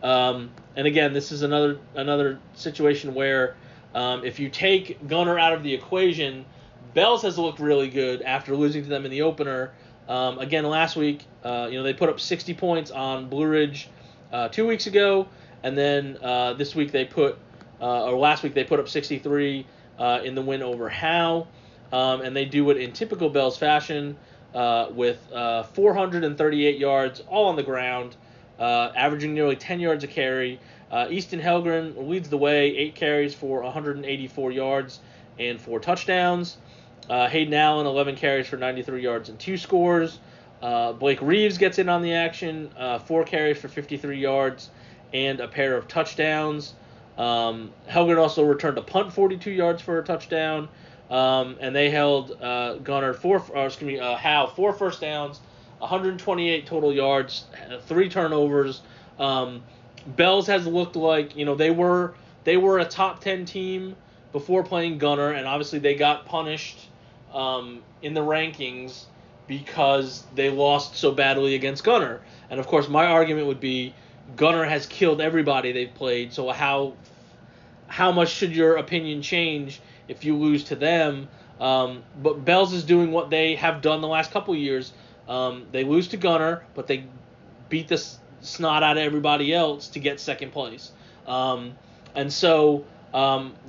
Speaker 1: And again, this is another situation where if you take Gunnar out of the equation, Bells has looked really good after losing to them in the opener. Again, last week, they put up 60 points on Blue Ridge 2 weeks ago, and then last week they put up 63 in the win over Howe, and they do it in typical Bells fashion with 438 yards all on the ground, averaging nearly 10 yards a carry. Easton Helgren leads the way, 8 carries for 184 yards and 4 touchdowns. Hayden Allen, 11 carries for 93 yards and 2 scores. Blake Reeves gets in on the action, 4 carries for 53 yards and a pair of touchdowns. Helgren also returned a punt 42 yards for a touchdown. And they held Howe 4 first downs, 128 total yards, 3 turnovers. Bells has looked like they were a top 10 team before playing Gunnar, and obviously they got punished in the rankings because they lost so badly against Gunnar. And of course, my argument would be Gunnar has killed everybody they've played. So how much should your opinion change if you lose to them? But Bells is doing what they have done the last couple years. They lose to Gunnar, but they beat the snot out of everybody else to get second place. And so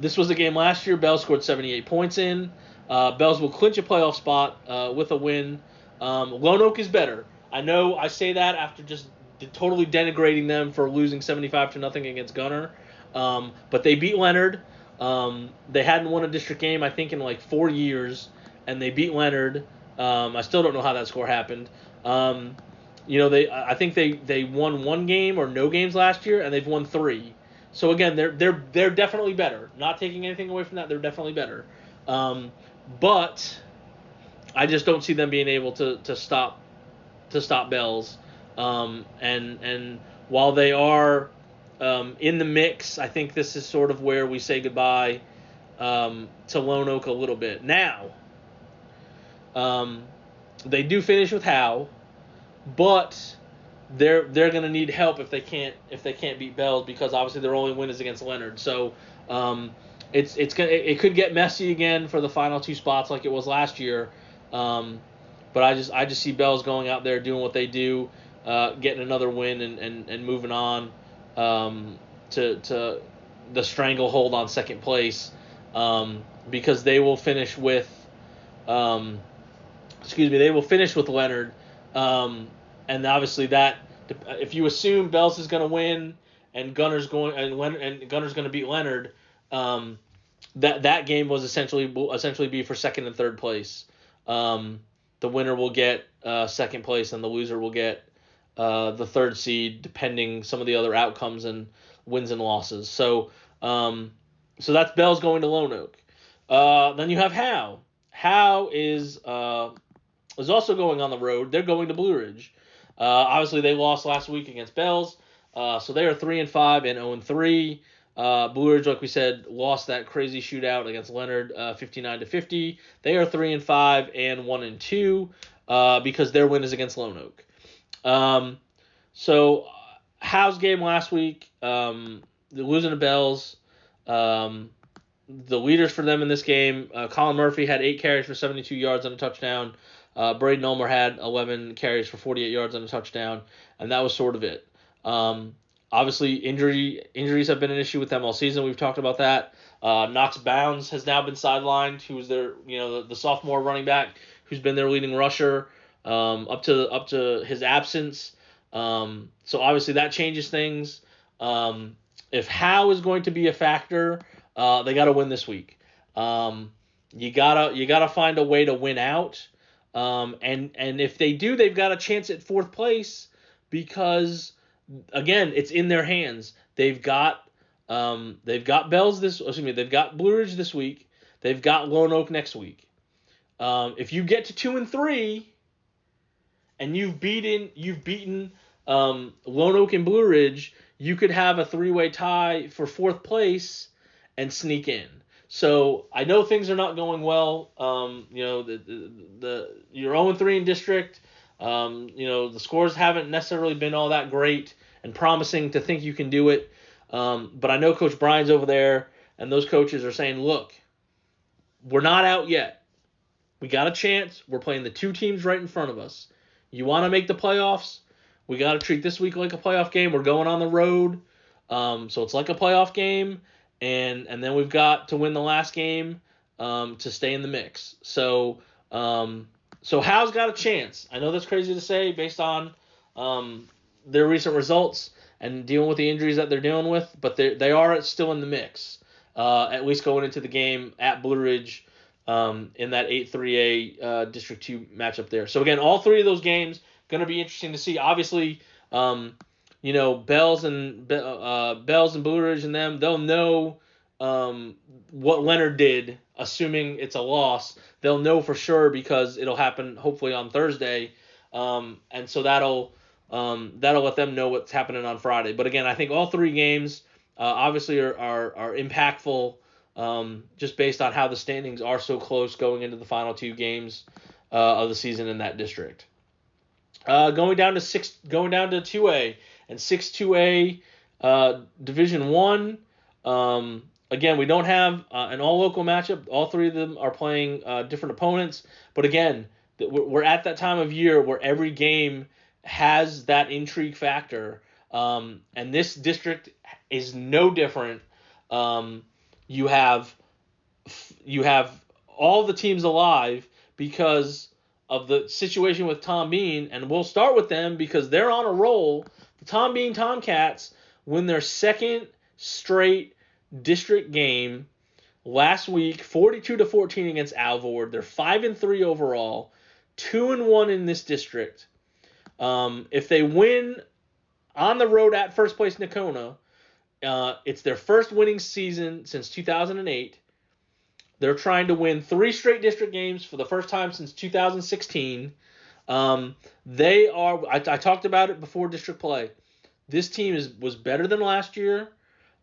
Speaker 1: this was a game last year. Bells scored 78 points in. Bells will clinch a playoff spot with a win. Lone Oak is better. I know I say that after just totally denigrating them for losing 75-0 against Gunnar. But they beat Leonard. They hadn't won a district game, I think, in like 4 years, and they beat Leonard. I still don't know how that score happened. I think they won 1 game or no games last year, and they've won 3. So again, they're definitely better. Not taking anything away from that, they're definitely better. But I just don't see them being able to stop Bells. And while they are in the mix, I think this is sort of where we say goodbye to Lone Oak a little bit. Now, they do finish with Howe, but they're going to need help if they can't beat Bells, because obviously their only win is against Leonard. So it could get messy again for the final 2 spots like it was last year. But I just see Bells going out there doing what they do, getting another win and moving on to the stranglehold on second place, because they will finish with They will finish with Leonard, and obviously that if you assume Bells is going to win and Gunner's going to beat Leonard, that game will essentially be for second and third place. The winner will get second place, and the loser will get the third seed, depending some of the other outcomes and wins and losses. So that's Bells going to Lone Oak. Then you have Howe. Howe is also going on the road. They're going to Blue Ridge. Obviously, they lost last week against Bells, so they are 3-5 and 0-3. Blue Ridge, like we said, lost that crazy shootout against Leonard, 59-50. They are 3-5 and 1-2 because their win is against Lone Oak. So Howe's game last week, they're losing to Bells. The leaders for them in this game, Colin Murphy had 8 carries for 72 yards and a touchdown. Braden Ulmer had 11 carries for 48 yards and a touchdown, and that was sort of it. Obviously, injuries have been an issue with them all season. We've talked about that. Knox Bounds has now been sidelined, who was their, the sophomore running back who's been their leading rusher up to his absence. So obviously that changes things. If Howe is going to be a factor, they got to win this week. You gotta find a way to win out. And if they do, they've got a chance at fourth place because, again, it's in their hands. They've got They've got Blue Ridge this week. They've got Lone Oak next week. If you get to 2-3 and you've beaten Lone Oak and Blue Ridge, you could have a 3-way tie for fourth place and sneak in. So I know things are not going well. You're 0-3 in district. The scores haven't necessarily been all that great and promising to think you can do it. But I know Coach Brian's over there, and those coaches are saying, look, we're not out yet. We got a chance. We're playing the 2 teams right in front of us. You want to make the playoffs? We got to treat this week like a playoff game. We're going on the road, so it's like a playoff game, and then we've got to win the last game to stay in the mix. So Howe's got a chance. I know that's crazy to say based on their recent results and dealing with the injuries that they're dealing with, but they are still in the mix, at least going into the game at Blue Ridge in that 8-3A District 2 matchup there. So again, all 3 of those games going to be interesting to see. Obviously, Bells and Blue Ridge and them, they'll know what Leonard did, assuming it's a loss. They'll know for sure because it'll happen hopefully on Thursday, and so that'll let them know what's happening on Friday. But again, I think all 3 games obviously are impactful, just based on how the standings are so close going into the final 2 games of the season in that district. Going down to 2A and 6-2A Division 1. Again, we don't have an all-local matchup. All 3 of them are playing different opponents. But again, we're at that time of year where every game has that intrigue factor. And this district is no different. You have all the teams alive because of the situation with Tom Bean, and we'll start with them because they're on a roll. The Tom Bean Tomcats win their second straight district game last week, 42-14 against Alvord. They're 5-3 overall, 2-1 in this district. If they win on the road at first place Nakona, it's their first winning season since 2008. They're trying to win 3 straight district games for the first time since 2016. I talked about it before district play. This team was better than last year.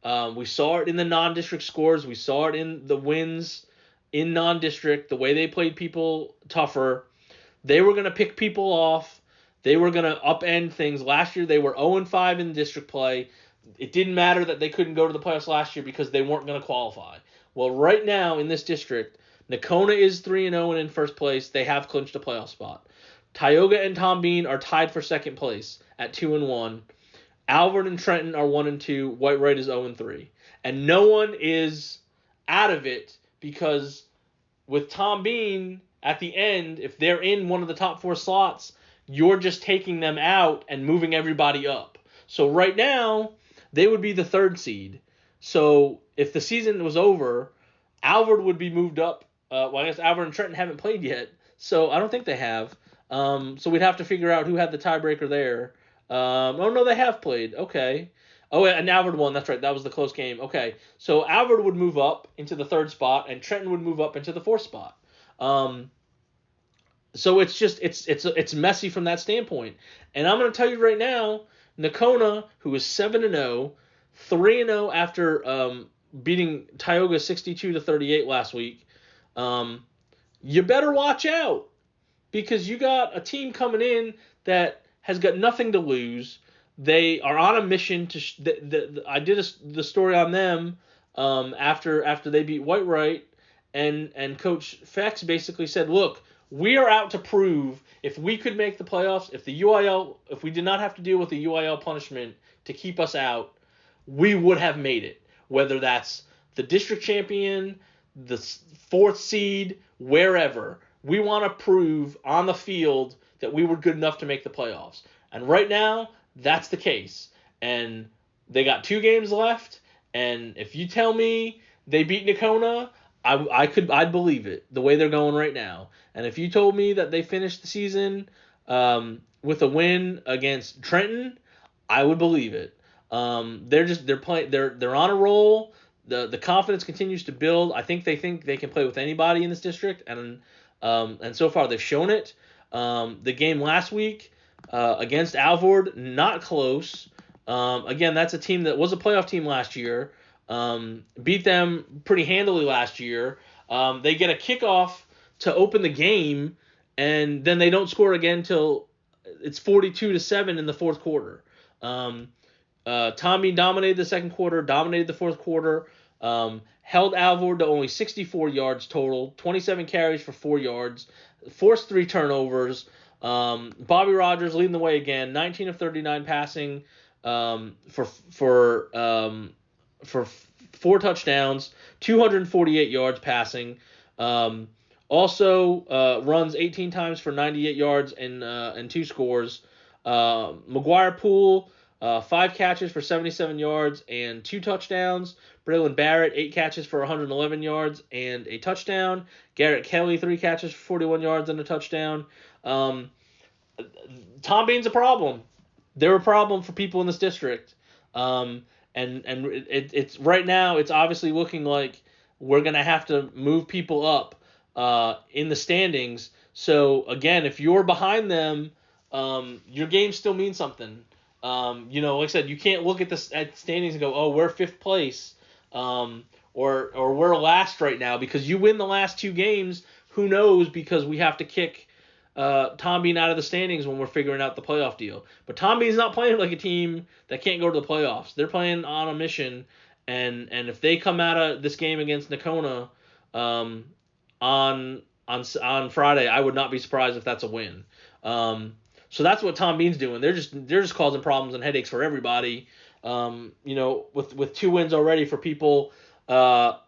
Speaker 1: We saw it in the non-district scores. We saw it in the wins in non-district, the way they played people tougher. They were going to pick people off. They were going to upend things. Last year, they were 0-5 in district play. It didn't matter that they couldn't go to the playoffs last year because they weren't going to qualify. Well, right now in this district, Nakona is 3-0 and in first place. They have clinched a playoff spot. Tioga and Tom Bean are tied for second place at 2-1. Alvord and Trenton are 1-2. White Wright is 0-3. And no one is out of it because with Tom Bean at the end, if they're in one of the top 4 slots, you're just taking them out and moving everybody up. So right now, they would be the 3rd seed. So if the season was over, Alvord would be moved up. Well, I guess Alvord and Trenton haven't played yet, so I don't think they have. So we'd have to figure out who had the tiebreaker there. Oh, no, they have played. Okay. Oh, and Alvord won. That's right. That was the close game. Okay. So Alvord would move up into the 3rd spot, and Trenton would move up into the 4th spot. So it's just it's messy from that standpoint. And I'm going to tell you right now, Nakona, who is 7-0, 3-0 after beating Tioga 62-38 last week, you better watch out, because you got a team coming in that has got nothing to lose. They are on a mission to. I did the story on them after they beat Whitewright, and Coach Fex basically said, "Look, we are out to prove if we could make the playoffs. If we did not have to deal with the UIL punishment to keep us out, we would have made it. Whether that's the district champion, the 4th seed, wherever. We want to prove on the field that we were good enough to make the playoffs. And right now, that's the case. And they got 2 games left. And if you tell me they beat Nakona, I'd believe it the way they're going right now. And if you told me that they finished the season with a win against Trenton, I would believe it. They're on a roll. The confidence continues to build. I think they can play with anybody in this district, and so far they've shown it. The game last week against Alvord, not close. Again, that's a team that was a playoff team last year. Beat them pretty handily last year. They get a kickoff to open the game, and then they don't score again till it's 42-7 in the 4th quarter. Tommy dominated the 2nd quarter, dominated the 4th quarter, held Alvord to only 64 yards total, 27 carries for 4 yards, forced 3 turnovers. Bobby Rogers leading the way again, 19 of 39 passing for 4 touchdowns, 248 yards passing. Also runs 18 times for 98 yards and 2 scores. McGuire Poole, 5 catches for 77 yards and 2 touchdowns. Braylon Barrett, 8 catches for 111 yards and a touchdown. Garrett Kelly, 3 catches for 41 yards and a touchdown. Tom Bean's a problem. They're a problem for people in this district. And it's right now, it's obviously looking like we're going to have to move people up in the standings. So, again, if you're behind them, your game still means something. Like I said, you can't look at the standings and go, oh, we're 5th place, or we're last right now, because you win the last 2 games. Who knows? Because we have to kick Tom Bean out of the standings when we're figuring out the playoff deal. But Tom Bean's not playing like a team that can't go to the playoffs. They're playing on a mission, and if they come out of this game against Nakona on Friday, I would not be surprised if that's a win. So that's what Tom Bean's doing. They're just causing problems and headaches for everybody. With 2 wins already for people, that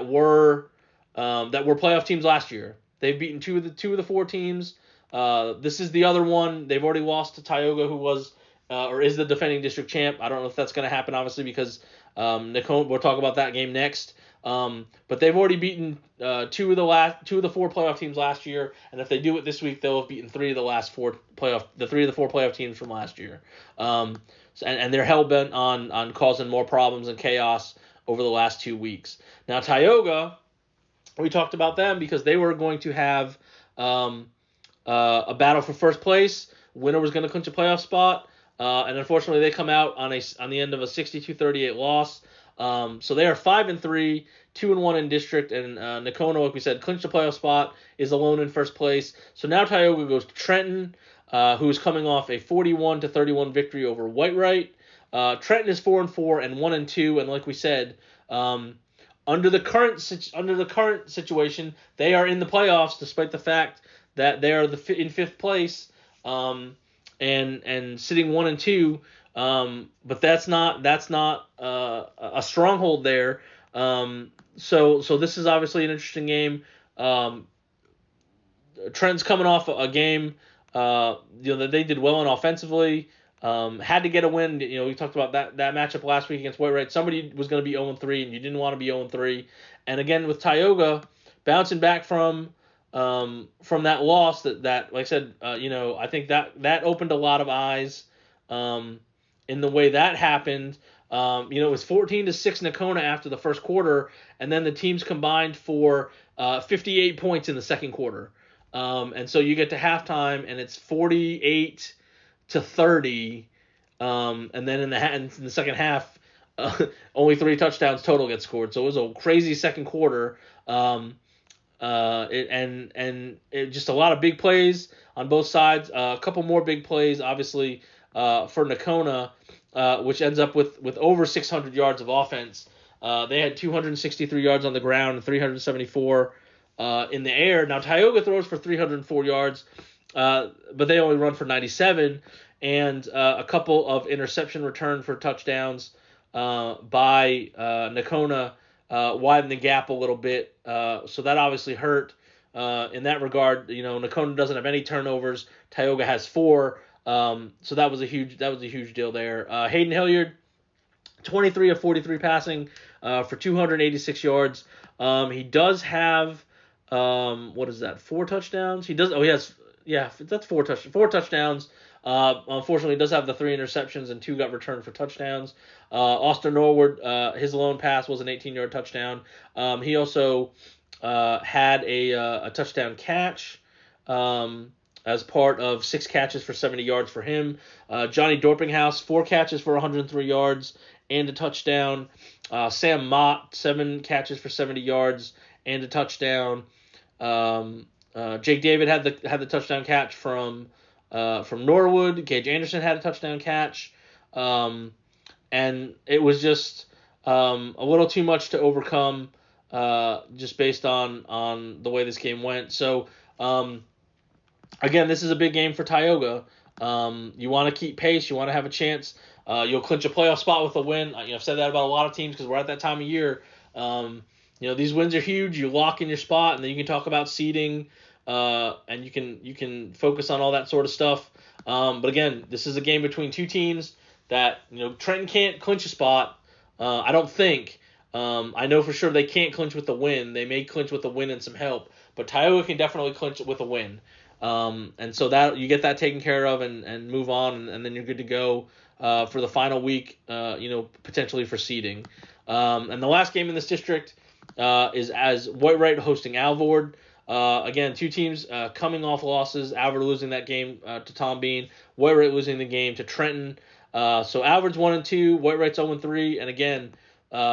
Speaker 1: were playoff teams last year. They've beaten 2 of the 4 teams. This is the other one. They've already lost to Tioga, who was or is the defending district champ. I don't know if that's going to happen, obviously, because Nakona. We'll talk about that game next. But they've already beaten 2 of the 4 playoff teams last year, and if they do it this week, they'll have beaten 3 of the 4 playoff teams from last year. And they're hell bent on causing more problems and chaos over the last 2 weeks. Now Tioga, we talked about them because they were going to have a battle for first place. Winner was going to clinch a playoff spot, and unfortunately they come out on the end of a 62-38 loss. So they are 5-3, 2-1 in district, and Nakona, like we said, clinched a playoff spot, is alone in first place. So now Tioga goes to Trenton, who is coming off a 41-31 victory over Whitewright. Trenton is 4-4 and 1-2, and like we said, under the current situation, they are in the playoffs despite the fact that they are in 5th place, and sitting 1-2. But that's not a stronghold there. So this is obviously an interesting game. Trent's coming off a game, that they did well in offensively. Had to get a win. We talked about that matchup last week against White. Somebody was going to be 0-3, and you didn't want to be 0-3. And again with Tioga bouncing back from that loss that like I said, I think that opened a lot of eyes in the way that happened. It was 14-6 Nakona after the first quarter, and then the teams combined for 58 points in the second quarter. And so you get to halftime, and it's 48-30. And then in the second half, only 3 touchdowns total get scored. So it was a crazy second quarter. It just a lot of big plays on both sides. A couple more big plays, obviously, for Nakona, which ends up with over 600 yards of offense. They had 263 yards on the ground and 374 in the air. Now Tioga throws for 304 yards, but they only run for 97, and a couple of interception return for touchdowns by Nakona widened the gap a little bit. So that obviously hurt in that regard. Nakona doesn't have any turnovers. Tioga has 4. So that was a huge deal there. Hayden Hilliard, 23 of 43 passing for 286 yards. He does have 4 touchdowns. That's 4 touchdowns. Unfortunately, he does have the 3 interceptions and 2 got returned for touchdowns. Austin Norwood, his lone pass was an 18-yard touchdown. He also had a touchdown catch as part of 6 catches for 70 yards for him. Johnny Dorpinghouse, 4 catches for 103 yards and a touchdown. Sam Mott, 7 catches for 70 yards and a touchdown. Jake David had the touchdown catch from Norwood. Gage Anderson had a touchdown catch. And it was just a little too much to overcome just based on the way this game went. So, again, this is a big game for Tioga. You want to keep pace. You want to have a chance. You'll clinch a playoff spot with a win. I've said that about a lot of teams because we're at that time of year. These wins are huge. You lock in your spot, and then you can talk about seeding, and you can focus on all that sort of stuff. But again, this is a game between two teams that Trenton can't clinch a spot. I don't think. I know for sure they can't clinch with the win. They may clinch with a win and some help, but Tioga can definitely clinch with a win. And so that you get that taken care of and move on, and then you're good to go for the final week. Potentially for seeding. And the last game in this district is as White hosting Alvord. Again, two teams coming off losses. Alvord losing that game to Tom Bean. White losing the game to Trenton. So Alvord's 1-2. White 0-3. And again,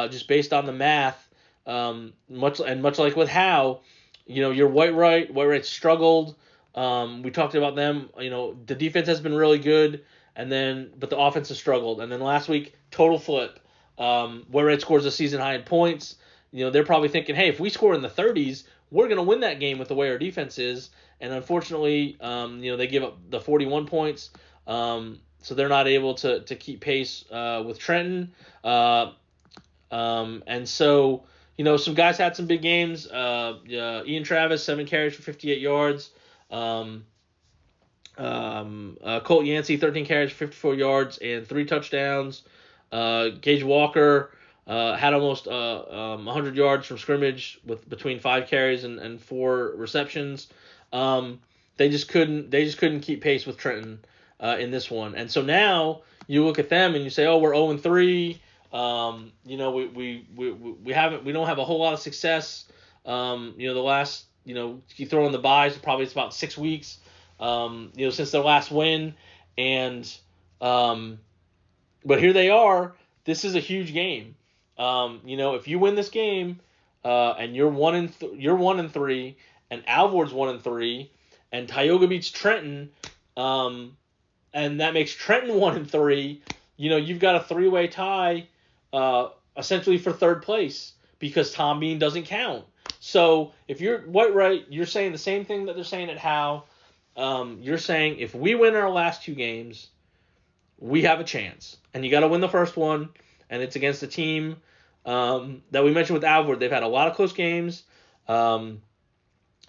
Speaker 1: just based on the math, much like with Howe, you're White struggled. We talked about them. The defense has been really good, but the offense has struggled. And then last week, total flip. White scores a season high in points. They're probably thinking, hey, if we score in the 30s, we're going to win that game with the way our defense is. And unfortunately, they give up the 41 points. So they're not able to keep pace with Trenton. And so, some guys had some big games. Ian Travis, 7 carries for 58 yards. Colt Yancey, 13 carries for 54 yards and 3 touchdowns. Gage Walker had almost 100 yards from scrimmage between 5 carries and 4 receptions. They just couldn't keep pace with Trenton in this one. And so now you look at them and you say, oh, we're 0-3. We don't have a whole lot of success. The last, you throw in the buys, probably it's about 6 weeks, since their last win. And, but here they are. This is a huge game. If you win this game, and you're 1-3, and Alvord's 1-3, and Tioga beats Trenton, and that makes Trenton 1-3, you've got a 3-way tie, essentially for third place because Tom Bean doesn't count. So if you're White, you're saying the same thing that they're saying at Howe. You're saying if we win our last 2 games, we have a chance, and you got to win the first one, and it's against a team that we mentioned with Alvord. They've had a lot of close games, and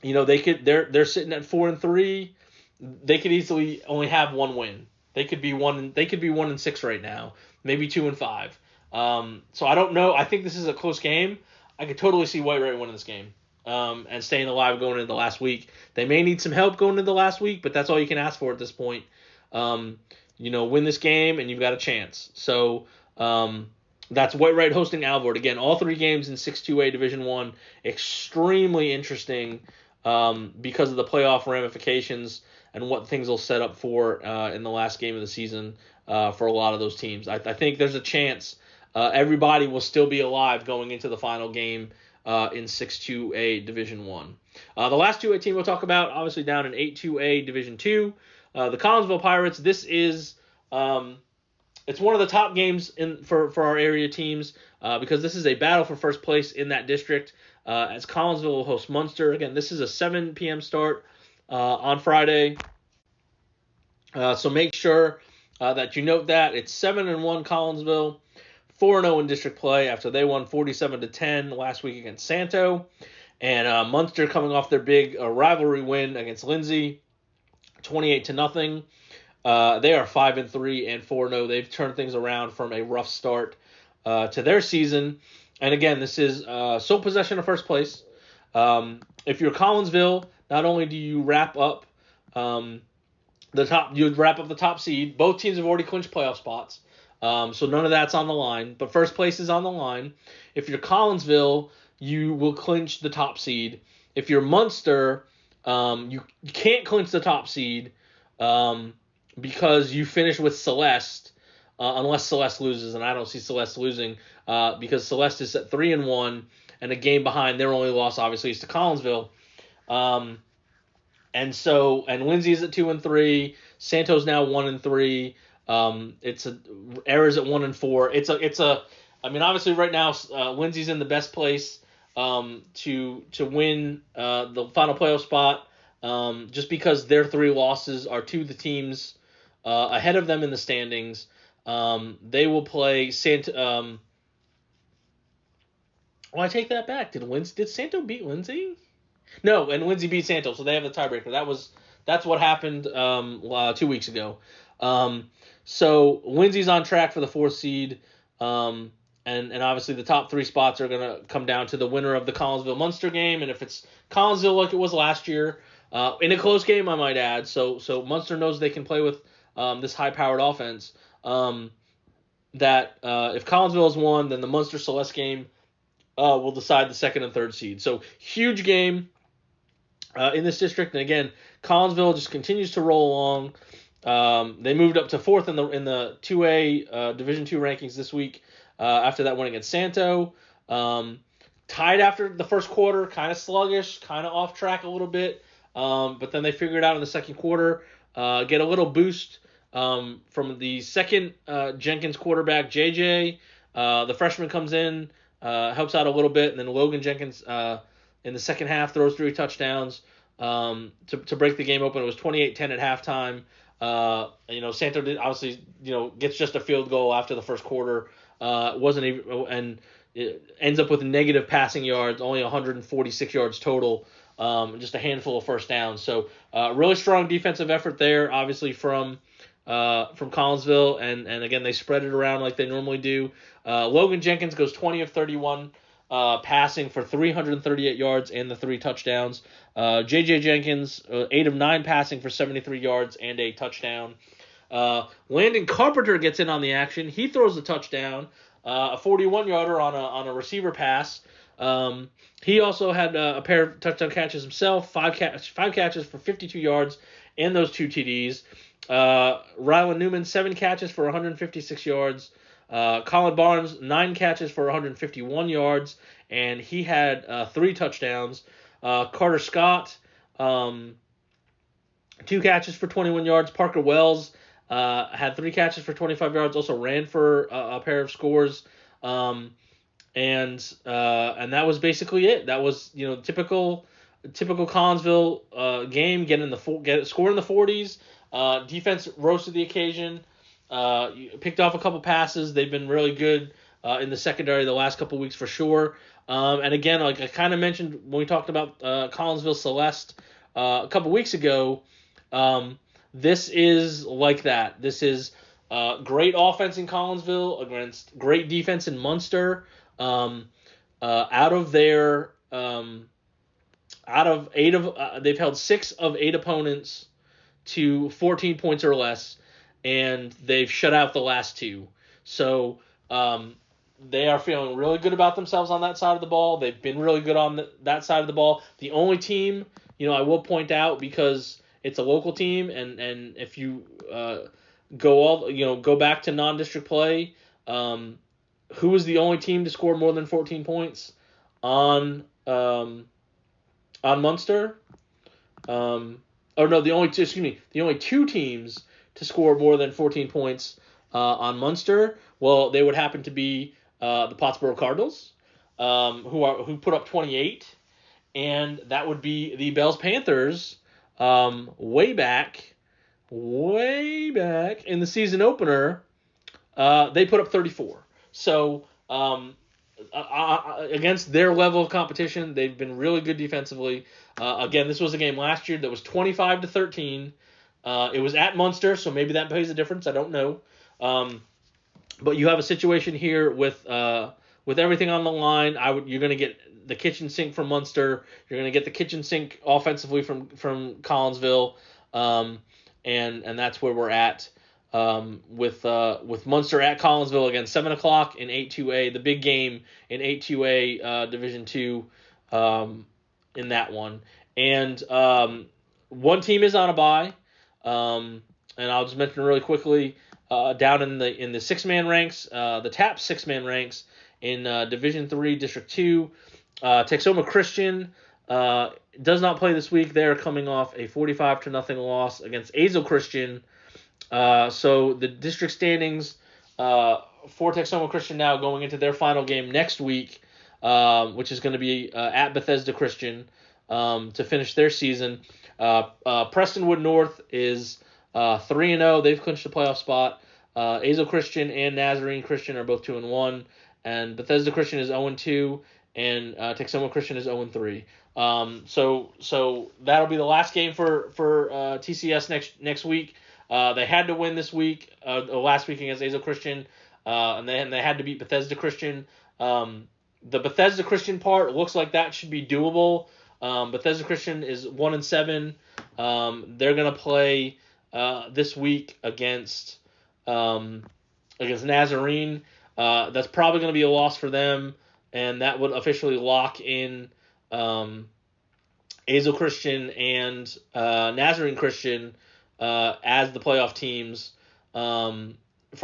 Speaker 1: they're sitting at 4-3. They could easily only have one win. They could be 1-6 right now, maybe 2-5. So I don't know. I think this is a close game. I could totally see White Wright winning this game, and staying alive going into the last week. They may need some help going into the last week, but that's all you can ask for at this point. Win this game and you've got a chance. So that's White Wright hosting Alvord. Again, all 3 games in 6-2A Division 1. Extremely interesting because of the playoff ramifications and what things will set up for in the last game of the season for a lot of those teams. I think there's a chance everybody will still be alive going into the final game in 6-2A Division 1. The last 2A team we'll talk about, obviously down in 8-2A Division 2, the Collinsville Pirates. This is it's one of the top games for our area teams because this is a battle for first place in that district as Collinsville will host Munster. Again, this is a 7 p.m. start on Friday. So make sure that you note that. It's 7-1 Collinsville, 4-0 in district play after they won 47-10 last week against Santo. And Munster coming off their big rivalry win against Lindsay, 28-0. They are 5-3 and 4-0. They've turned things around from a rough start to their season. And again, this is sole possession of first place. If you're Collinsville, not only do you wrap up the top seed. Both teams have already clinched playoff spots, so none of that's on the line. But first place is on the line. If you're Collinsville, you will clinch the top seed. If you're Munster, you can't clinch the top seed because you finish with Celeste, unless Celeste loses, and I don't see Celeste losing because Celeste is at 3-1 and a game behind. Their only loss, obviously, is to Collinsville. And Lindsay's at 2-3. Santo's now 1-3. Errors at 1-4. Obviously right now Lindsay's in the best place to win the final playoff spot just because their 3 losses are to the teams ahead of them in the standings. They will play Santo. I take that back. Did Santo beat Lindsay? No, and Lindsay beat Santo, so they have the tiebreaker. That's what happened 2 weeks ago. So Lindsay's on track for the 4th seed, and obviously the top 3 spots are going to come down to the winner of the Collinsville-Munster game, and if it's Collinsville like it was last year, in a close game, I might add, so Munster knows they can play with this high-powered offense, that if Collinsville has won, then the Munster-Celeste game will decide the 2nd and 3rd seed. So huge game in this district, and again, Collinsville just continues to roll along. They moved up to 4th in the 2A Division 2 rankings this week after that win against Santo. Tied after the first quarter, kind of sluggish, kind of off track a little bit, but then they figured out in the second quarter, get a little boost from the second Jenkins quarterback, JJ. The freshman comes in, helps out a little bit, and then Logan Jenkins in the second half throws 3 touchdowns to break the game open. It was 28-10 at halftime. Santo did, obviously, gets just a field goal after the first quarter. Wasn't even, and it ends up with negative passing yards, only 146 yards total, just a handful of first downs. So really strong defensive effort there, obviously from Collinsville, and again they spread it around like they normally do. Logan Jenkins goes 20 of 31 passing for 338 yards and the 3 touchdowns. JJ Jenkins 8 of 9 passing for 73 yards and a touchdown. Landon Carpenter gets in on the action. He throws a touchdown, a 41-yarder on a receiver pass. He also had a pair of touchdown catches himself, 5 catches for 52 yards and those 2 TDs. Rylan Newman, 7 catches for 156 yards. Colin Barnes, 9 catches for 151 yards, and he had 3 touchdowns. Carter Scott, 2 catches for 21 yards. Parker Wells had 3 catches for 25 yards, also ran for a pair of scores. And that was basically it. That was typical Collinsville game, score in the 40s. Defense rose to the occasion. Picked off a couple passes. They've been really good in the secondary the last couple weeks for sure. And again, like I kind of mentioned when we talked about Collinsville Celeste a couple weeks ago, this is like that. This is great offense in Collinsville against great defense in Munster. They've held 6 of 8 opponents to 14 points or less, and they've shut out the last 2. So they are feeling really good about themselves on that side of the ball. They've been really good on that side of the ball. The only team, I will point out, because it's a local team, and if you go back to non-district play, who was the only team to score more than 14 points on Munster? The only 2 teams to score more than 14 points on Munster. Well, they would happen to be the Pottsboro Cardinals, who put up 28, and that would be the Bells Panthers way back in the season opener. They put up 34. So against their level of competition, they've been really good defensively. Again, this was a game last year that was 25-13. It was at Munster, so maybe that plays a difference. I don't know. But you have a situation here with everything on the line. You're going to get the kitchen sink from Munster. You're going to get the kitchen sink offensively from Collinsville, and that's where we're at with Munster at Collinsville again, 7:00 in 8-2A, the big game in 8-2A Division II in that one. And one team is on a bye, and I'll just mention really quickly. Down in the 6-man ranks, the TAP 6-man ranks in Division III, District 2, Texoma Christian does not play this week. They're coming off a 45-0 loss against Azel Christian. So the district standings for Texoma Christian now going into their final game next week, which is going to be at Bethesda Christian to finish their season. Prestonwood North is 3-0. They've clinched the playoff spot. Azel Christian and Nazarene Christian are both 2-1, and Bethesda Christian is 0-2, and Texoma Christian is 0-3. So that'll be the last game for TCS next week. They had to win this week, last week against Azel Christian, and they had to beat Bethesda Christian. The Bethesda Christian part looks like that should be doable. Bethesda Christian is 1-7. They're gonna play this week against Nazarene. That's probably going to be a loss for them, and that would officially lock in Azel Christian and Nazarene Christian as the playoff teams from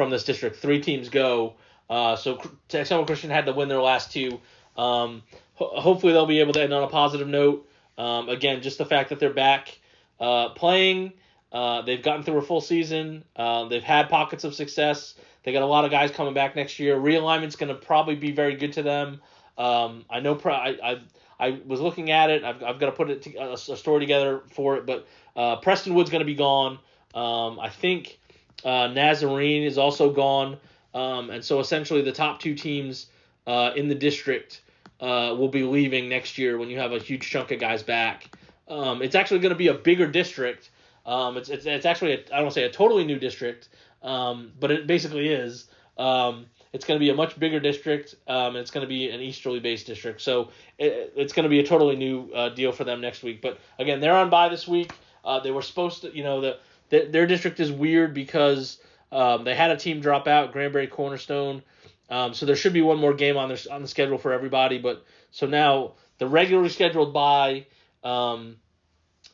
Speaker 1: this district. 3 teams go. So Texoma Christian had to win their last 2. Hopefully they'll be able to end on a positive note. Again, just the fact that they're back playing. They've gotten through a full season. They've had pockets of success. They got a lot of guys coming back next year. Realignment's going to probably be very good to them. I know. I was looking at it. I've got to put a story together for it. But Prestonwood's going to be gone. I think Nazarene is also gone. And so essentially the top 2 teams in the district will be leaving next year when you have a huge chunk of guys back. It's actually going to be a bigger district. It's actually I don't want to say a totally new district, but it basically is. It's going to be a much bigger district, and it's going to be an easterly based district. So it's going to be a totally new deal for them next week. But again, they're on bye this week. They were supposed to, their district is weird because they had a team drop out, Granbury Cornerstone. So there should be one more game on the schedule for everybody. But so now the regularly scheduled bye.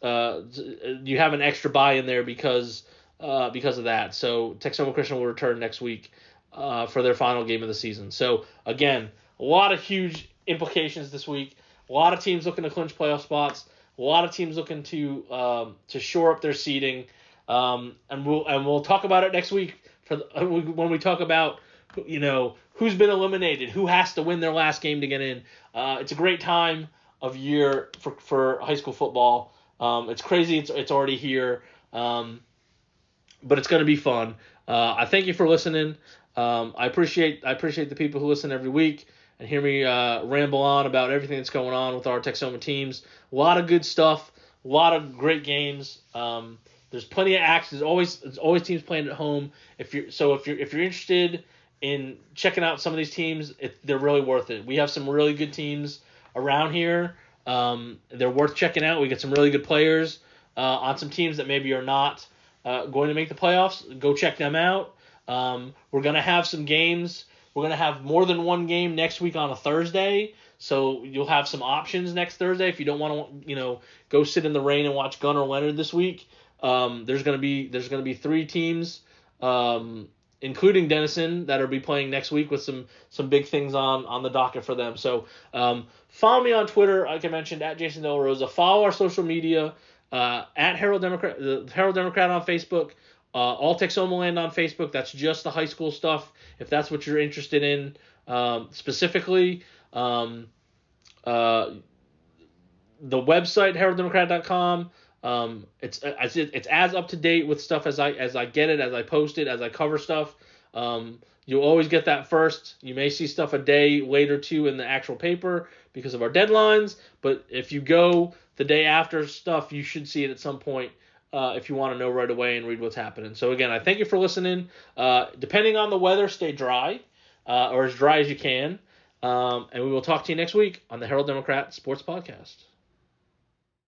Speaker 1: You have an extra bye in there because of that. So Texoma Christian will return next week for their final game of the season. So again, a lot of huge implications this week. A lot of teams looking to clinch playoff spots. A lot of teams looking to shore up their seeding. And we'll talk about it next week when we talk about who's been eliminated, who has to win their last game to get in. It's a great time of year for high school football. It's crazy. It's already here, but it's going to be fun. I thank you for listening. I appreciate the people who listen every week and hear me ramble on about everything that's going on with our Texoma teams. A lot of good stuff, a lot of great games. There's plenty of action. There's always teams playing at home. If you're interested in checking out some of these teams, they're really worth it. We have some really good teams around here. They're worth checking out. We get some really good players on some teams that maybe are not going to make the playoffs. Go check them out. We're going to have some games. We're going to have more than one game next week on a Thursday. So you'll have some options next Thursday if you don't want to, go sit in the rain and watch Gunnar Leonard this week. There's going to be 3 teams, including Denison, that'll be playing next week with some big things on the docket for them. So follow me on Twitter, like I mentioned, at Jason De La Rosa. Follow our social media at Herald Democrat, the Herald Democrat on Facebook. All-Texomaland on Facebook. That's just the high school stuff. If that's what you're interested in specifically, the website heralddemocrat.com. It's as up to date with stuff as I get it, as I post it, as I cover stuff. You'll always get that first. You may see stuff a day later too in the actual paper because of our deadlines. But if you go the day after stuff, you should see it at some point. If you want to know right away and read what's happening. So again, I thank you for listening. Depending on the weather, stay dry, or as dry as you can. And we will talk to you next week on the Herald Democrat Sports Podcast.